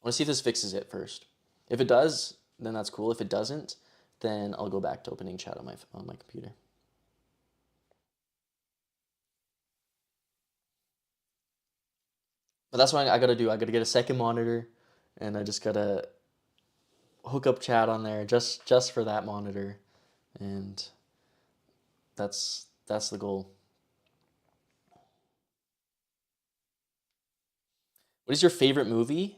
I want to see if this fixes it first. If it does, then that's cool. If it doesn't, then I'll go back to opening chat on my computer. But that's what I gotta do. I gotta get a second monitor, and I just gotta hook up chat on there just for that monitor, and that's the goal. What is your favorite movie?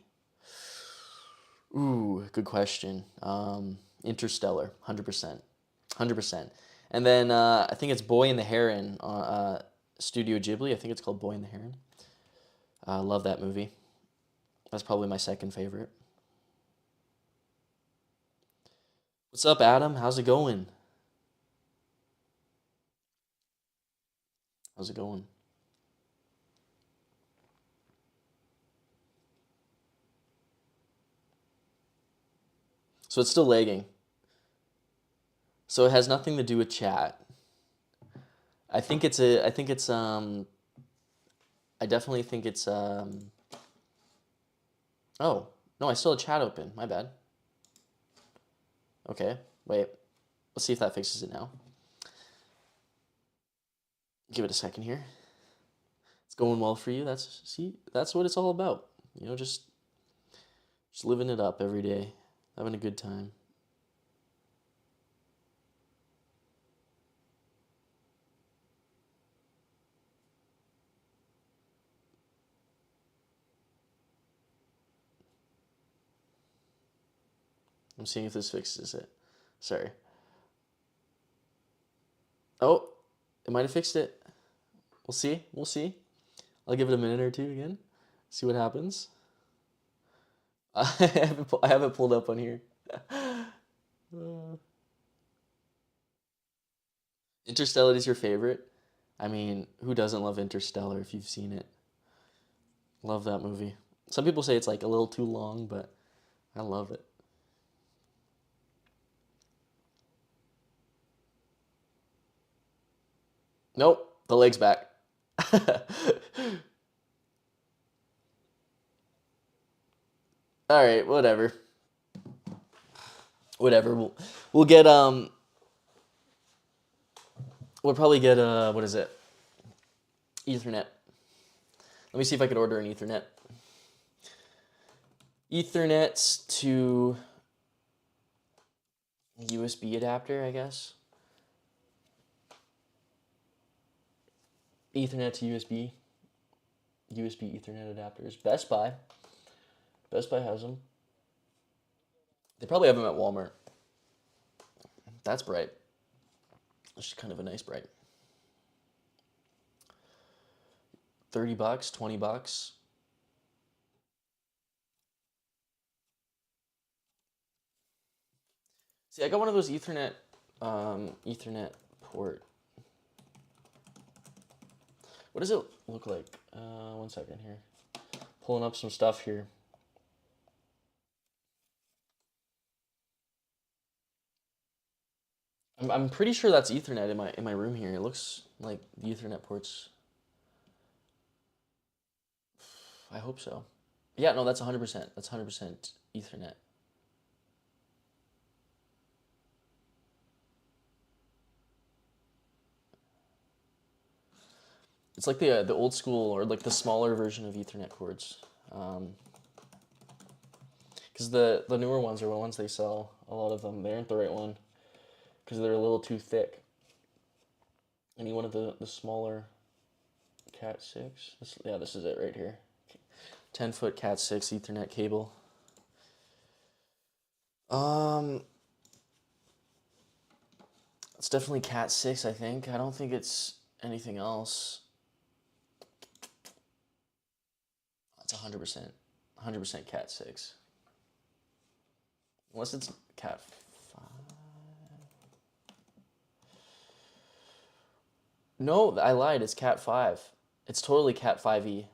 Ooh, good question. Interstellar, 100%, 100%. And then I think it's Boy and the Heron, Studio Ghibli. I think it's called Boy and the Heron. I love that movie. That's probably my second favorite. What's up, Adam? How's it going? How's it going? So it's still lagging. So it has nothing to do with chat. I think it's I definitely think it's oh, no, I still have chat open. My bad. Okay. Wait. Let's see if that fixes it now. Give it a second here. It's going well for you. That's what it's all about. You know, just living it up every day, having a good time. I'm seeing if this fixes it. Sorry. Oh, it might have fixed it. We'll see. We'll see. I'll give it a minute or two again. See what happens. I have it pulled up on here. Interstellar is your favorite. I mean, who doesn't love Interstellar if you've seen it? Love that movie. Some people say it's like a little too long, but I love it. Nope, the leg's back. All right, whatever. Whatever. We'll get we'll probably get what is it? Ethernet. Let me see if I could order an Ethernet. Ethernet to USB adapter, I guess. Ethernet to USB. USB Ethernet adapters. Best Buy. Best Buy has them. They probably have them at Walmart. That's bright. It's just kind of a nice bright. $30, $20. See, I got one of those Ethernet port. What does it look like? 1 second here. Pulling up some stuff here. I'm pretty sure that's Ethernet in my room here. It looks like the Ethernet ports. I hope so. Yeah, no, that's 100%. That's 100% Ethernet. It's like the old school or like the smaller version of Ethernet cords. Because the newer ones are the ones they sell. A lot of them, they aren't the right one because they're a little too thick. I need one of the smaller Cat 6. This is it right here. 10-foot Cat 6 Ethernet cable. It's definitely Cat 6, I think. I don't think it's anything else. It's 100%. 100% Cat 6. Unless it's Cat 5. No, I lied. It's Cat 5. It's totally Cat 5e.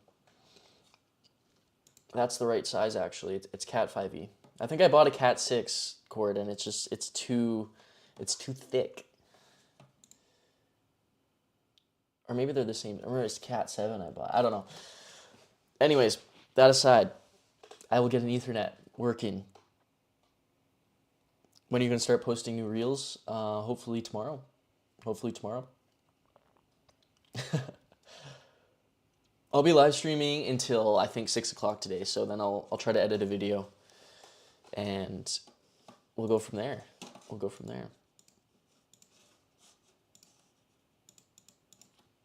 That's the right size, actually. It's Cat 5e. I think I bought a Cat 6 cord, and it's too thick. Or maybe they're the same. I remember it's Cat 7 I bought. I don't know. Anyways, that aside, I will get an Ethernet working. When are you going to start posting new reels? Hopefully tomorrow. Hopefully tomorrow. I'll be live streaming until I think 6 o'clock today, so then I'll try to edit a video, and we'll go from there. We'll go from there.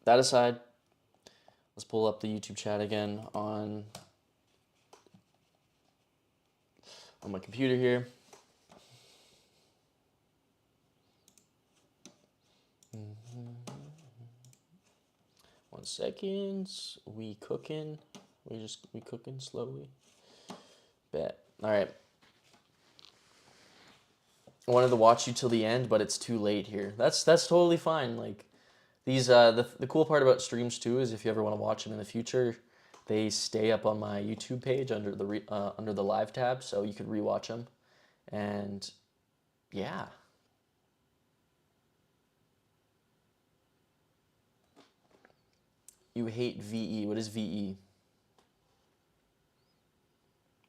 That aside, let's pull up the YouTube chat again on my computer here. One second. We cooking slowly. Bet. All right. I wanted to watch you till the end, but it's too late here. That's totally fine. Like these the cool part about streams too is if you ever want to watch them in the future, they stay up on my YouTube page under the live tab, so you could rewatch them. And yeah. You hate VE. What is VE?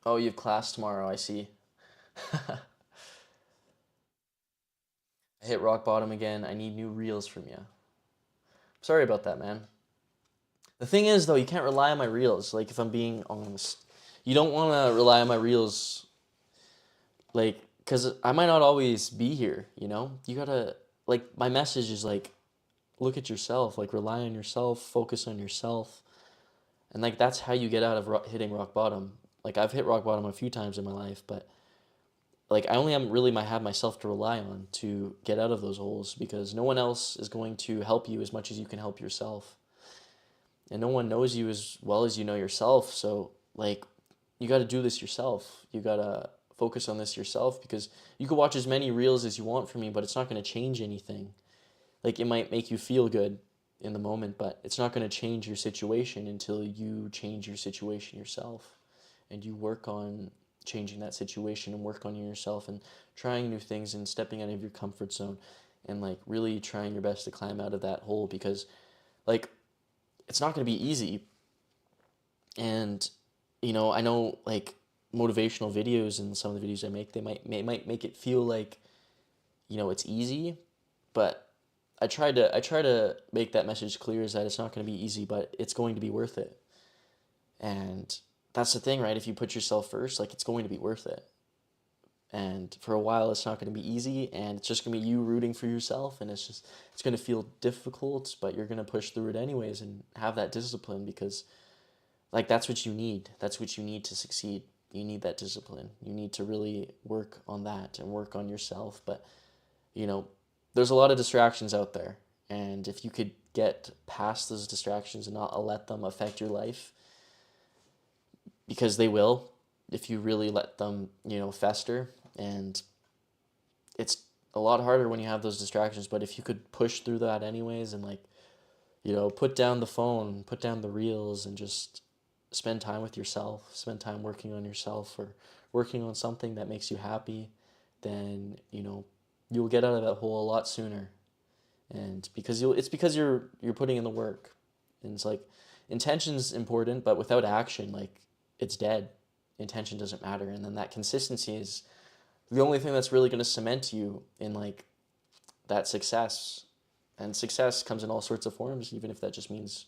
Oh, you have class tomorrow, I see. I hit rock bottom again. I need new reels from you. Sorry about that, man. The thing is, though, you can't rely on my reels. Like, if I'm being honest, you don't want to rely on my reels, like, because I might not always be here, you know? You gotta, like, my message is, like, look at yourself. Like, rely on yourself, focus on yourself. And, like, that's how you get out of hitting rock bottom. Like, I've hit rock bottom a few times in my life, but like I only have myself to rely on to get out of those holes, because no one else is going to help you as much as you can help yourself. And no one knows you as well as you know yourself. So like you got to do this yourself. You got to focus on this yourself, because you could watch as many reels as you want from me, but it's not going to change anything. Like it might make you feel good. in the moment, but it's not going to change your situation until you change your situation yourself, and you work on changing that situation and work on yourself and trying new things and stepping out of your comfort zone and like really trying your best to climb out of that hole, because like it's not going to be easy. And I know like motivational videos and some of the videos I make, they might make it feel like it's easy, but I try to make that message clear, is that it's not going to be easy, but it's going to be worth it. And that's the thing, right? If you put yourself first, like it's going to be worth it. And for a while, it's not going to be easy, and it's just going to be you rooting for yourself, and it's going to feel difficult, but you're going to push through it anyways and have that discipline, because like that's what you need. That's what you need to succeed. You need that discipline. You need to really work on that and work on yourself. But there's a lot of distractions out there, and if you could get past those distractions and not let them affect your life, because they will, if you really let them fester. And it's a lot harder when you have those distractions, but if you could push through that anyways, and like put down the phone, put down the reels, and just spend time with yourself, spend time working on yourself or working on something that makes you happy, then you'll get out of that hole a lot sooner. And it's because you're putting in the work. And it's like intention's important, but without action, like it's dead. Intention doesn't matter. And then that consistency is the only thing that's really going to cement you in like that success. And success comes in all sorts of forms, even if that just means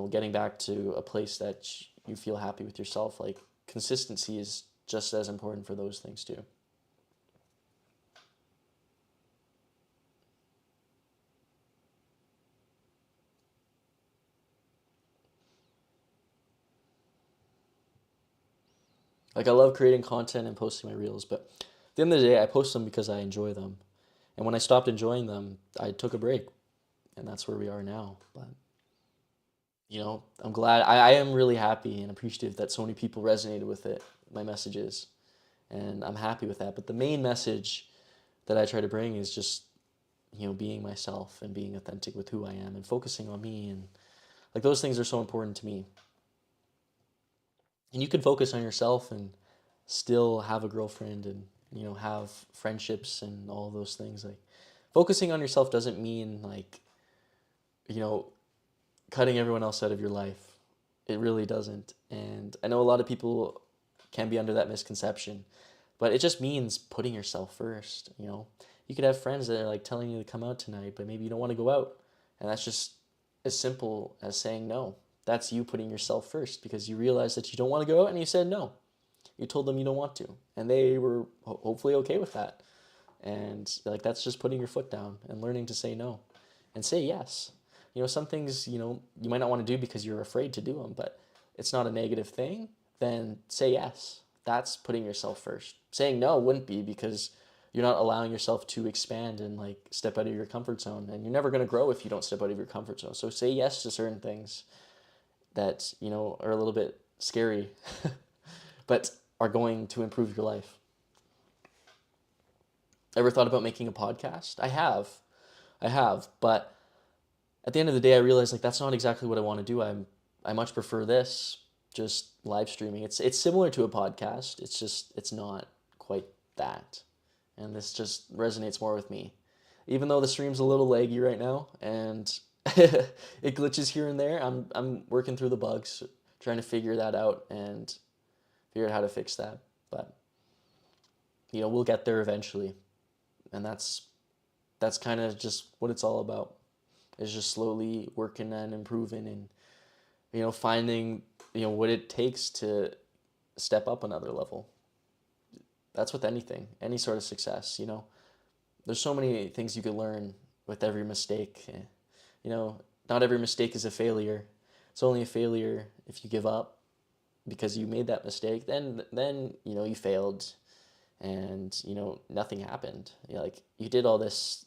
getting back to a place that you feel happy with yourself. Like consistency is just as important for those things too. Like I love creating content and posting my reels, but at the end of the day, I post them because I enjoy them. And when I stopped enjoying them, I took a break, and that's where we are now. But I'm glad. I am really happy and appreciative that so many people resonated with it, my messages, and I'm happy with that. But the main message that I try to bring is just being myself and being authentic with who I am and focusing on me, and like those things are so important to me. And you can focus on yourself and still have a girlfriend and have friendships and all those things. Like focusing on yourself doesn't mean like cutting everyone else out of your life. It really doesn't. And I know a lot of people can be under that misconception, but it just means putting yourself first. You could have friends that are like telling you to come out tonight, but maybe you don't want to go out, and that's just as simple as saying no. That's you putting yourself first, because you realize that you don't want to go out and you said no. You told them you don't want to, and they were hopefully okay with that. And like that's just putting your foot down and learning to say no and say yes. Some things, you might not want to do because you're afraid to do them, but it's not a negative thing. Then say yes. That's putting yourself first. Saying no wouldn't be, because you're not allowing yourself to expand and like step out of your comfort zone, and you're never going to grow if you don't step out of your comfort zone. So say yes to certain things that are a little bit scary but are going to improve your life. Ever thought about making a podcast? I have, but at the end of the day, I realized like that's not exactly what I want to do. I much prefer this, just live streaming. It's similar to a podcast. It's not quite that, and this just resonates more with me. Even though the stream's a little laggy right now, and it glitches here and there, I'm working through the bugs, trying to figure that out and figure out how to fix that. But we'll get there eventually, and that's kind of just what it's all about. Is just slowly working and improving, and finding what it takes to step up another level. That's with anything, any sort of success. There's so many things you could learn with every mistake. Not every mistake is a failure. It's only a failure if you give up because you made that mistake. Then you failed, and nothing happened. Like you did all this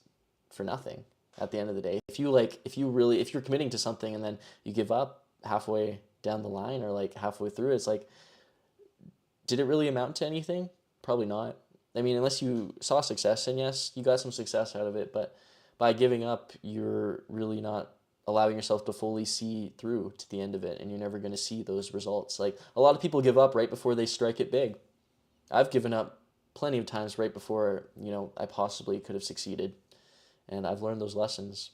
for nothing. At the end of the day, if you're committing to something and then you give up halfway down the line or like halfway through, it's like, did it really amount to anything? Probably not. I mean, unless you saw success, and yes, you got some success out of it, but by giving up, you're really not allowing yourself to fully see through to the end of it, and you're never going to see those results. Like, a lot of people give up right before they strike it big. I've given up plenty of times right before, I possibly could have succeeded, and I've learned those lessons.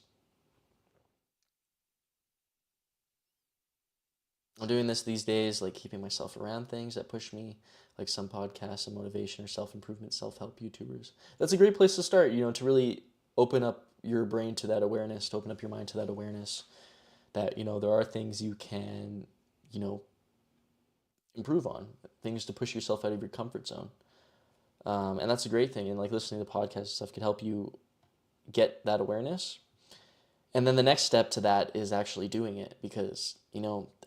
I'm doing this these days, like keeping myself around things that push me, like some podcasts and motivation or self-improvement, self-help YouTubers. That's a great place to start, to really open up your brain to that awareness, to open up your mind to that awareness that, there are things you can, improve on, things to push yourself out of your comfort zone. And that's a great thing. And like listening to podcasts and stuff can help you get that awareness. And then the next step to that is actually doing it, because,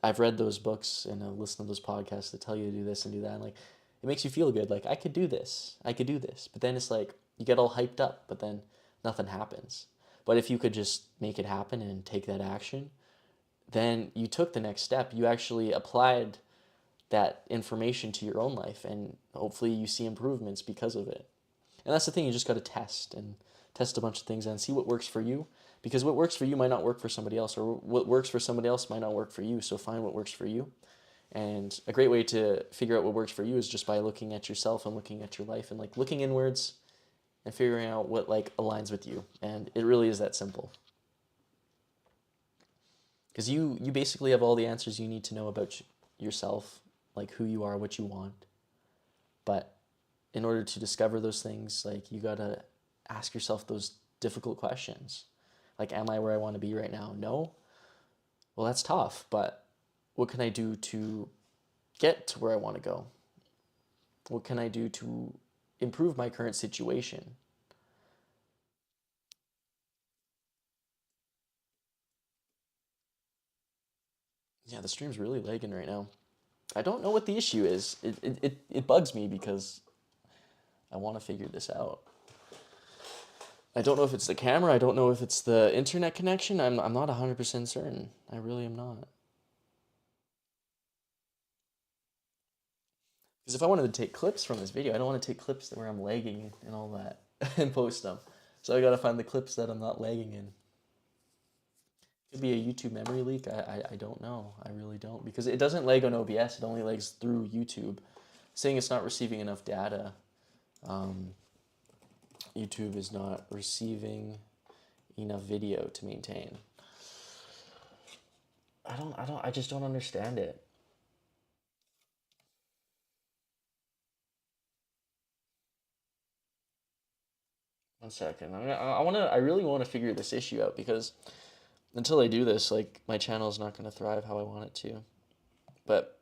I've read those books and listened to those podcasts that tell you to do this and do that. And like, it makes you feel good. Like, I could do this. I could do this. But then it's like, you get all hyped up, but then nothing happens. But if you could just make it happen and take that action, then you took the next step. You actually applied that information to your own life, and hopefully you see improvements because of it. And that's the thing, you just got to test a bunch of things and see what works for you, because what works for you might not work for somebody else, or what works for somebody else might not work for you. So find what works for you. And a great way to figure out what works for you is just by looking at yourself and looking at your life and like looking inwards and figuring out what like aligns with you. And it really is that simple. Because you basically have all the answers you need to know about yourself, like who you are, what you want. But in order to discover those things, like you gotta ask yourself those difficult questions. Like, am I where I want to be right now? No? Well, that's tough, but what can I do to get to where I want to go? What can I do to improve my current situation? Yeah, the stream's really lagging right now. I don't know what the issue is. It bugs me because I want to figure this out. I don't know if it's the camera. I don't know if it's the internet connection. I'm not 100% certain. I really am not. Because if I wanted to take clips from this video, I don't want to take clips where I'm lagging and all that and post them. So I gotta find the clips that I'm not lagging in. Could be a YouTube memory leak. I don't know. I really don't. Because it doesn't lag on OBS. It only lags through YouTube. Saying it's not receiving enough data. YouTube is not receiving enough video to maintain. I just don't understand it. One second. I really want to figure this issue out, because until I do this, like, my channel is not going to thrive how I want it to. But,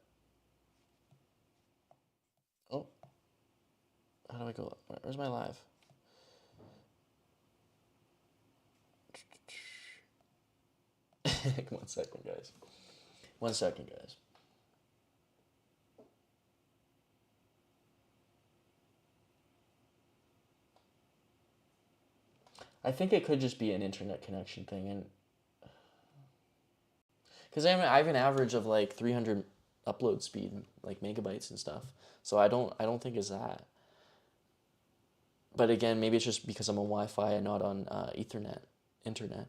oh, how do I go? Where's my live? One second, guys. One second, guys. I think it could just be an internet connection thing, and because I have an average of like 300 upload speed, like megabytes and stuff. So I don't think it's that. But again, maybe it's just because I'm on Wi-Fi and not on Ethernet internet.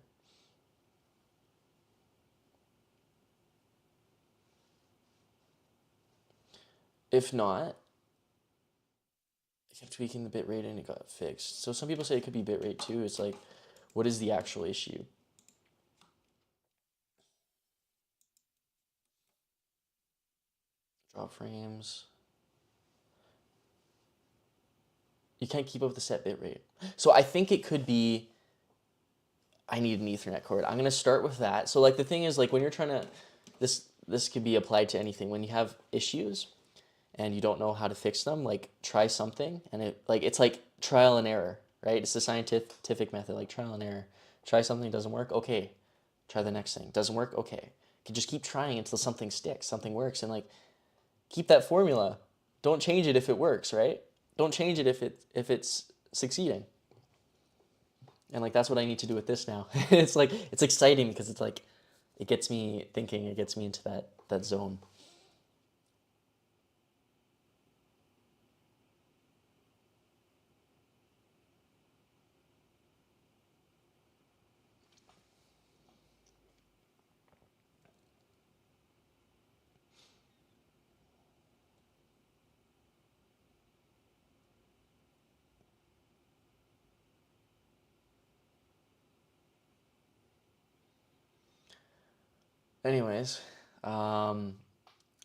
If not, I kept tweaking the bitrate and it got fixed. So some people say it could be bitrate too. It's like, what is the actual issue? Drop frames. You can't keep up with the set bitrate. So I think it could be, I need an Ethernet cord. I'm gonna start with that. So like the thing is, like when you're trying to, this could be applied to anything. When you have issues and you don't know how to fix them, like try something, and it's like trial and error, right? It's the scientific method, like trial and error. Try something, doesn't work, okay. Try the next thing, doesn't work, okay. You can just keep trying until something sticks, something works, and like keep that formula. Don't change it if it works, right? Don't change it if it's succeeding. And like that's what I need to do with this now. It's like it's exciting because it's like it gets me thinking, it gets me into that zone. Anyways, we're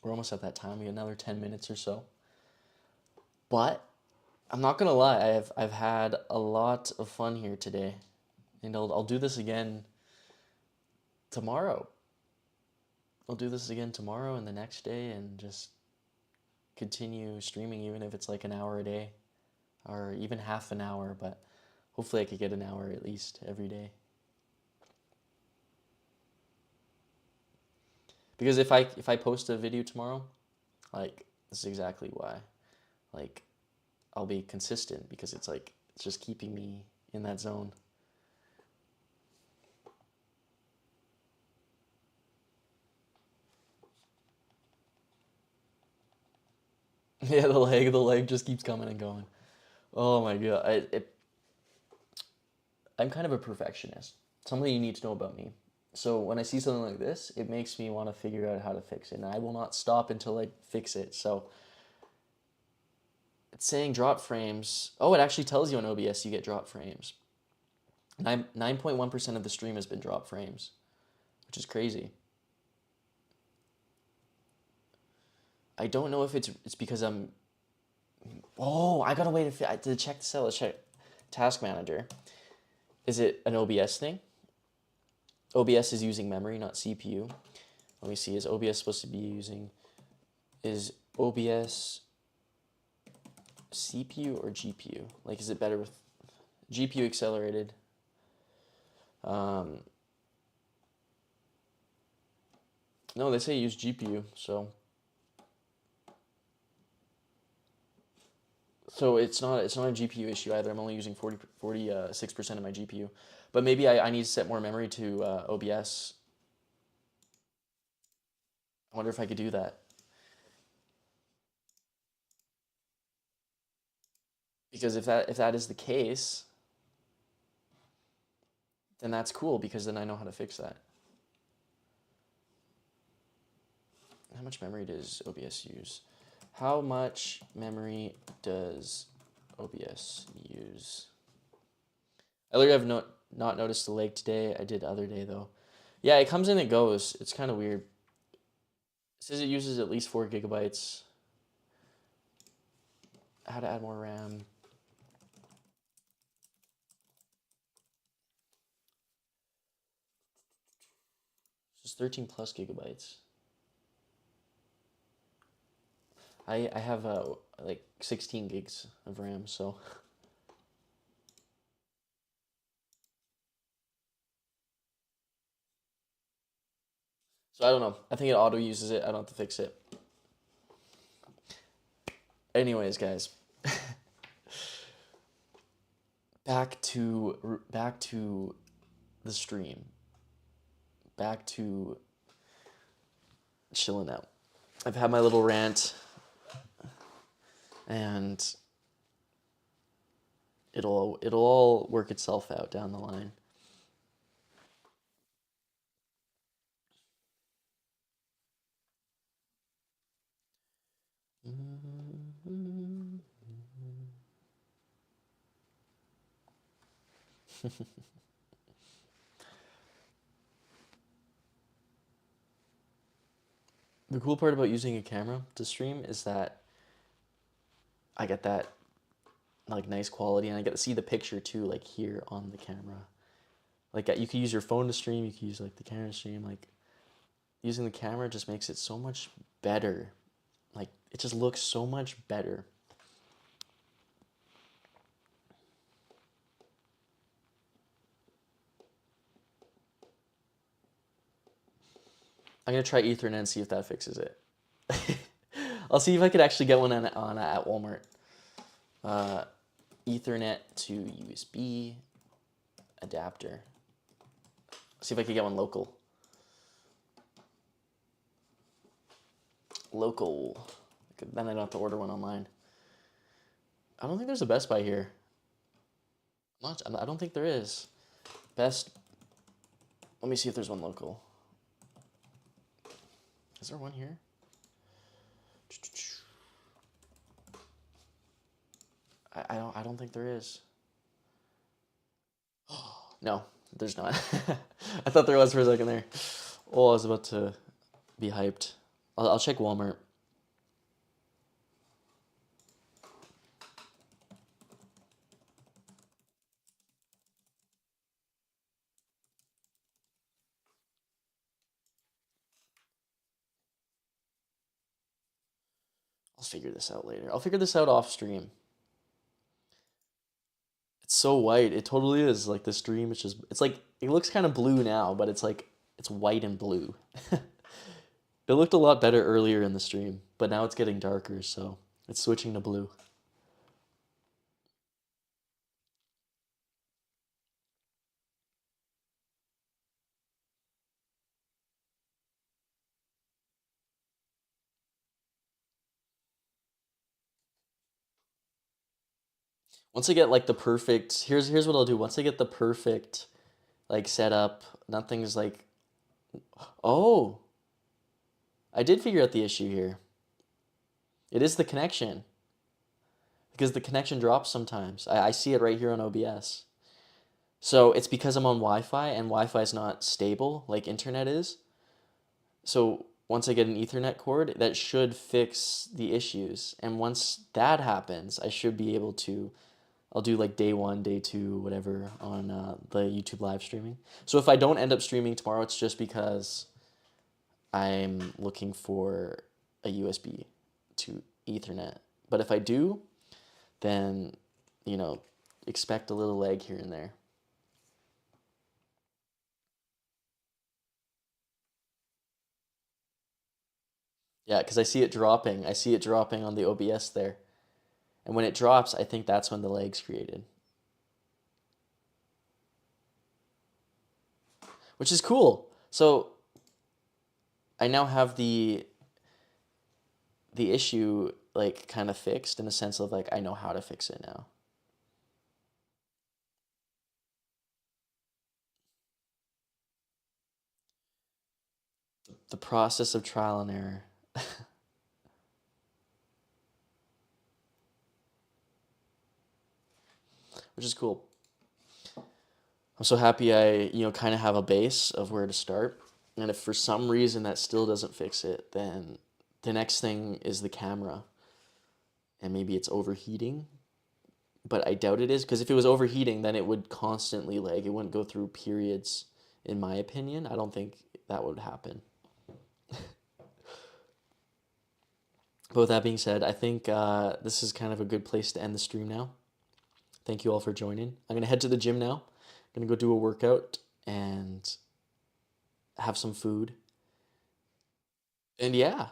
almost at that time. We got another 10 minutes or so. But I'm not gonna lie, I've had a lot of fun here today, and I'll do this again tomorrow. I'll do this again tomorrow and the next day, and just continue streaming, even if it's like an hour a day, or even half an hour. But hopefully, I could get an hour at least every day. Because if I post a video tomorrow, like, this is exactly why. Like, I'll be consistent, because it's like, it's just keeping me in that zone. Yeah, the leg just keeps coming and going. Oh my god, I'm kind of a perfectionist. Something you need to know about me. So when I see something like this, it makes me want to figure out how to fix it, and I will not stop until I fix it. So it's saying drop frames. Oh, it actually tells you on OBS you get drop frames. 9.1% of the stream has been drop frames, which is crazy. I don't know if it's because I'm. Oh, I gotta wait to check this out. Let's check Task Manager. Is it an OBS thing? OBS is using memory, not CPU. Let me see. Is OBS supposed to be using? Is OBS CPU or GPU? Like, is it better with GPU accelerated? No, they say use GPU, so it's not a GPU issue either. I'm only using 46% of my GPU, but maybe I need to set more memory to OBS. I wonder if I could do that. Because if that is the case, then that's cool, because then I know how to fix that. How much memory does OBS use? How much memory does OBS use? I literally have not noticed the lag today. I did the other day though. Yeah, it comes and it goes. It's kind of weird. It says it uses at least 4 gigabytes. How to add more RAM. It's 13 plus gigabytes. I have like 16 gigs of RAM, so. So I don't know. I think it auto uses it. I don't have to fix it. Anyways, guys. back to the stream. Back to chilling out. I've had my little rant, and it'll all work itself out down the line. The cool part about using a camera to stream is that I get that like nice quality, and I get to see the picture too, like here on the camera. Like, you could use your phone to stream, you could use like the camera to stream. Like, using the camera just makes it so much better. Like, it just looks so much better. I'm gonna try Ethernet and see if that fixes it. I'll see if I could actually get one on at Walmart. Ethernet to USB adapter. See if I could get one local. Then I don't have to order one online. I don't think there's a Best Buy here. I don't think there is. Let me see if there's one local. Is there one here? I don't think there is. No, there's not. I thought there was for a second there. Oh, I was about to be hyped. I'll check Walmart. I'll figure this out later. I'll figure this out off stream. It's so white. It totally is like the stream. It's like it looks kind of blue now, but it's like it's white and blue. It looked a lot better earlier in the stream, but now it's getting darker, so it's switching to blue. Once I get like the perfect, here's what I'll do. Once I get the perfect like setup, nothing's like, oh, I did figure out the issue here. It is the connection because the connection drops sometimes. I see it right here on OBS. So it's because I'm on Wi-Fi and Wi-Fi is not stable like internet is. So once I get an Ethernet cord, that should fix the issues. And once that happens, I should be able to, I'll do like day one, day two, whatever on the YouTube live streaming. So if I don't end up streaming tomorrow, it's just because I'm looking for a USB to Ethernet. But if I do, then, you know, expect a little lag here and there. Yeah, because I see it dropping. I see it dropping on the OBS there. And when it drops, I think that's when the lag's created. Which is cool. So I now have the issue like kind of fixed in the sense of like I know how to fix it now. The process of trial and error. Which is cool. I'm so happy I, kind of have a base of where to start. And if for some reason that still doesn't fix it, then the next thing is the camera. And maybe it's overheating, but I doubt it is because if it was overheating, then it would constantly lag. It wouldn't go through periods, in my opinion. I don't think that would happen. But with that being said, I think this is kind of a good place to end the stream now. Thank you all for joining. I'm going to head to the gym now. I'm going to go do a workout and have some food. And yeah,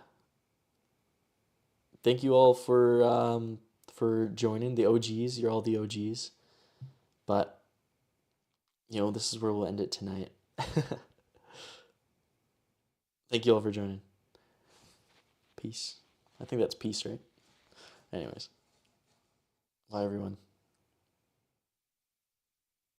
thank you all for joining, the OGs. You're all the OGs. But, this is where we'll end it tonight. Thank you all for joining. Peace. I think that's peace, right? Anyways. Bye, everyone.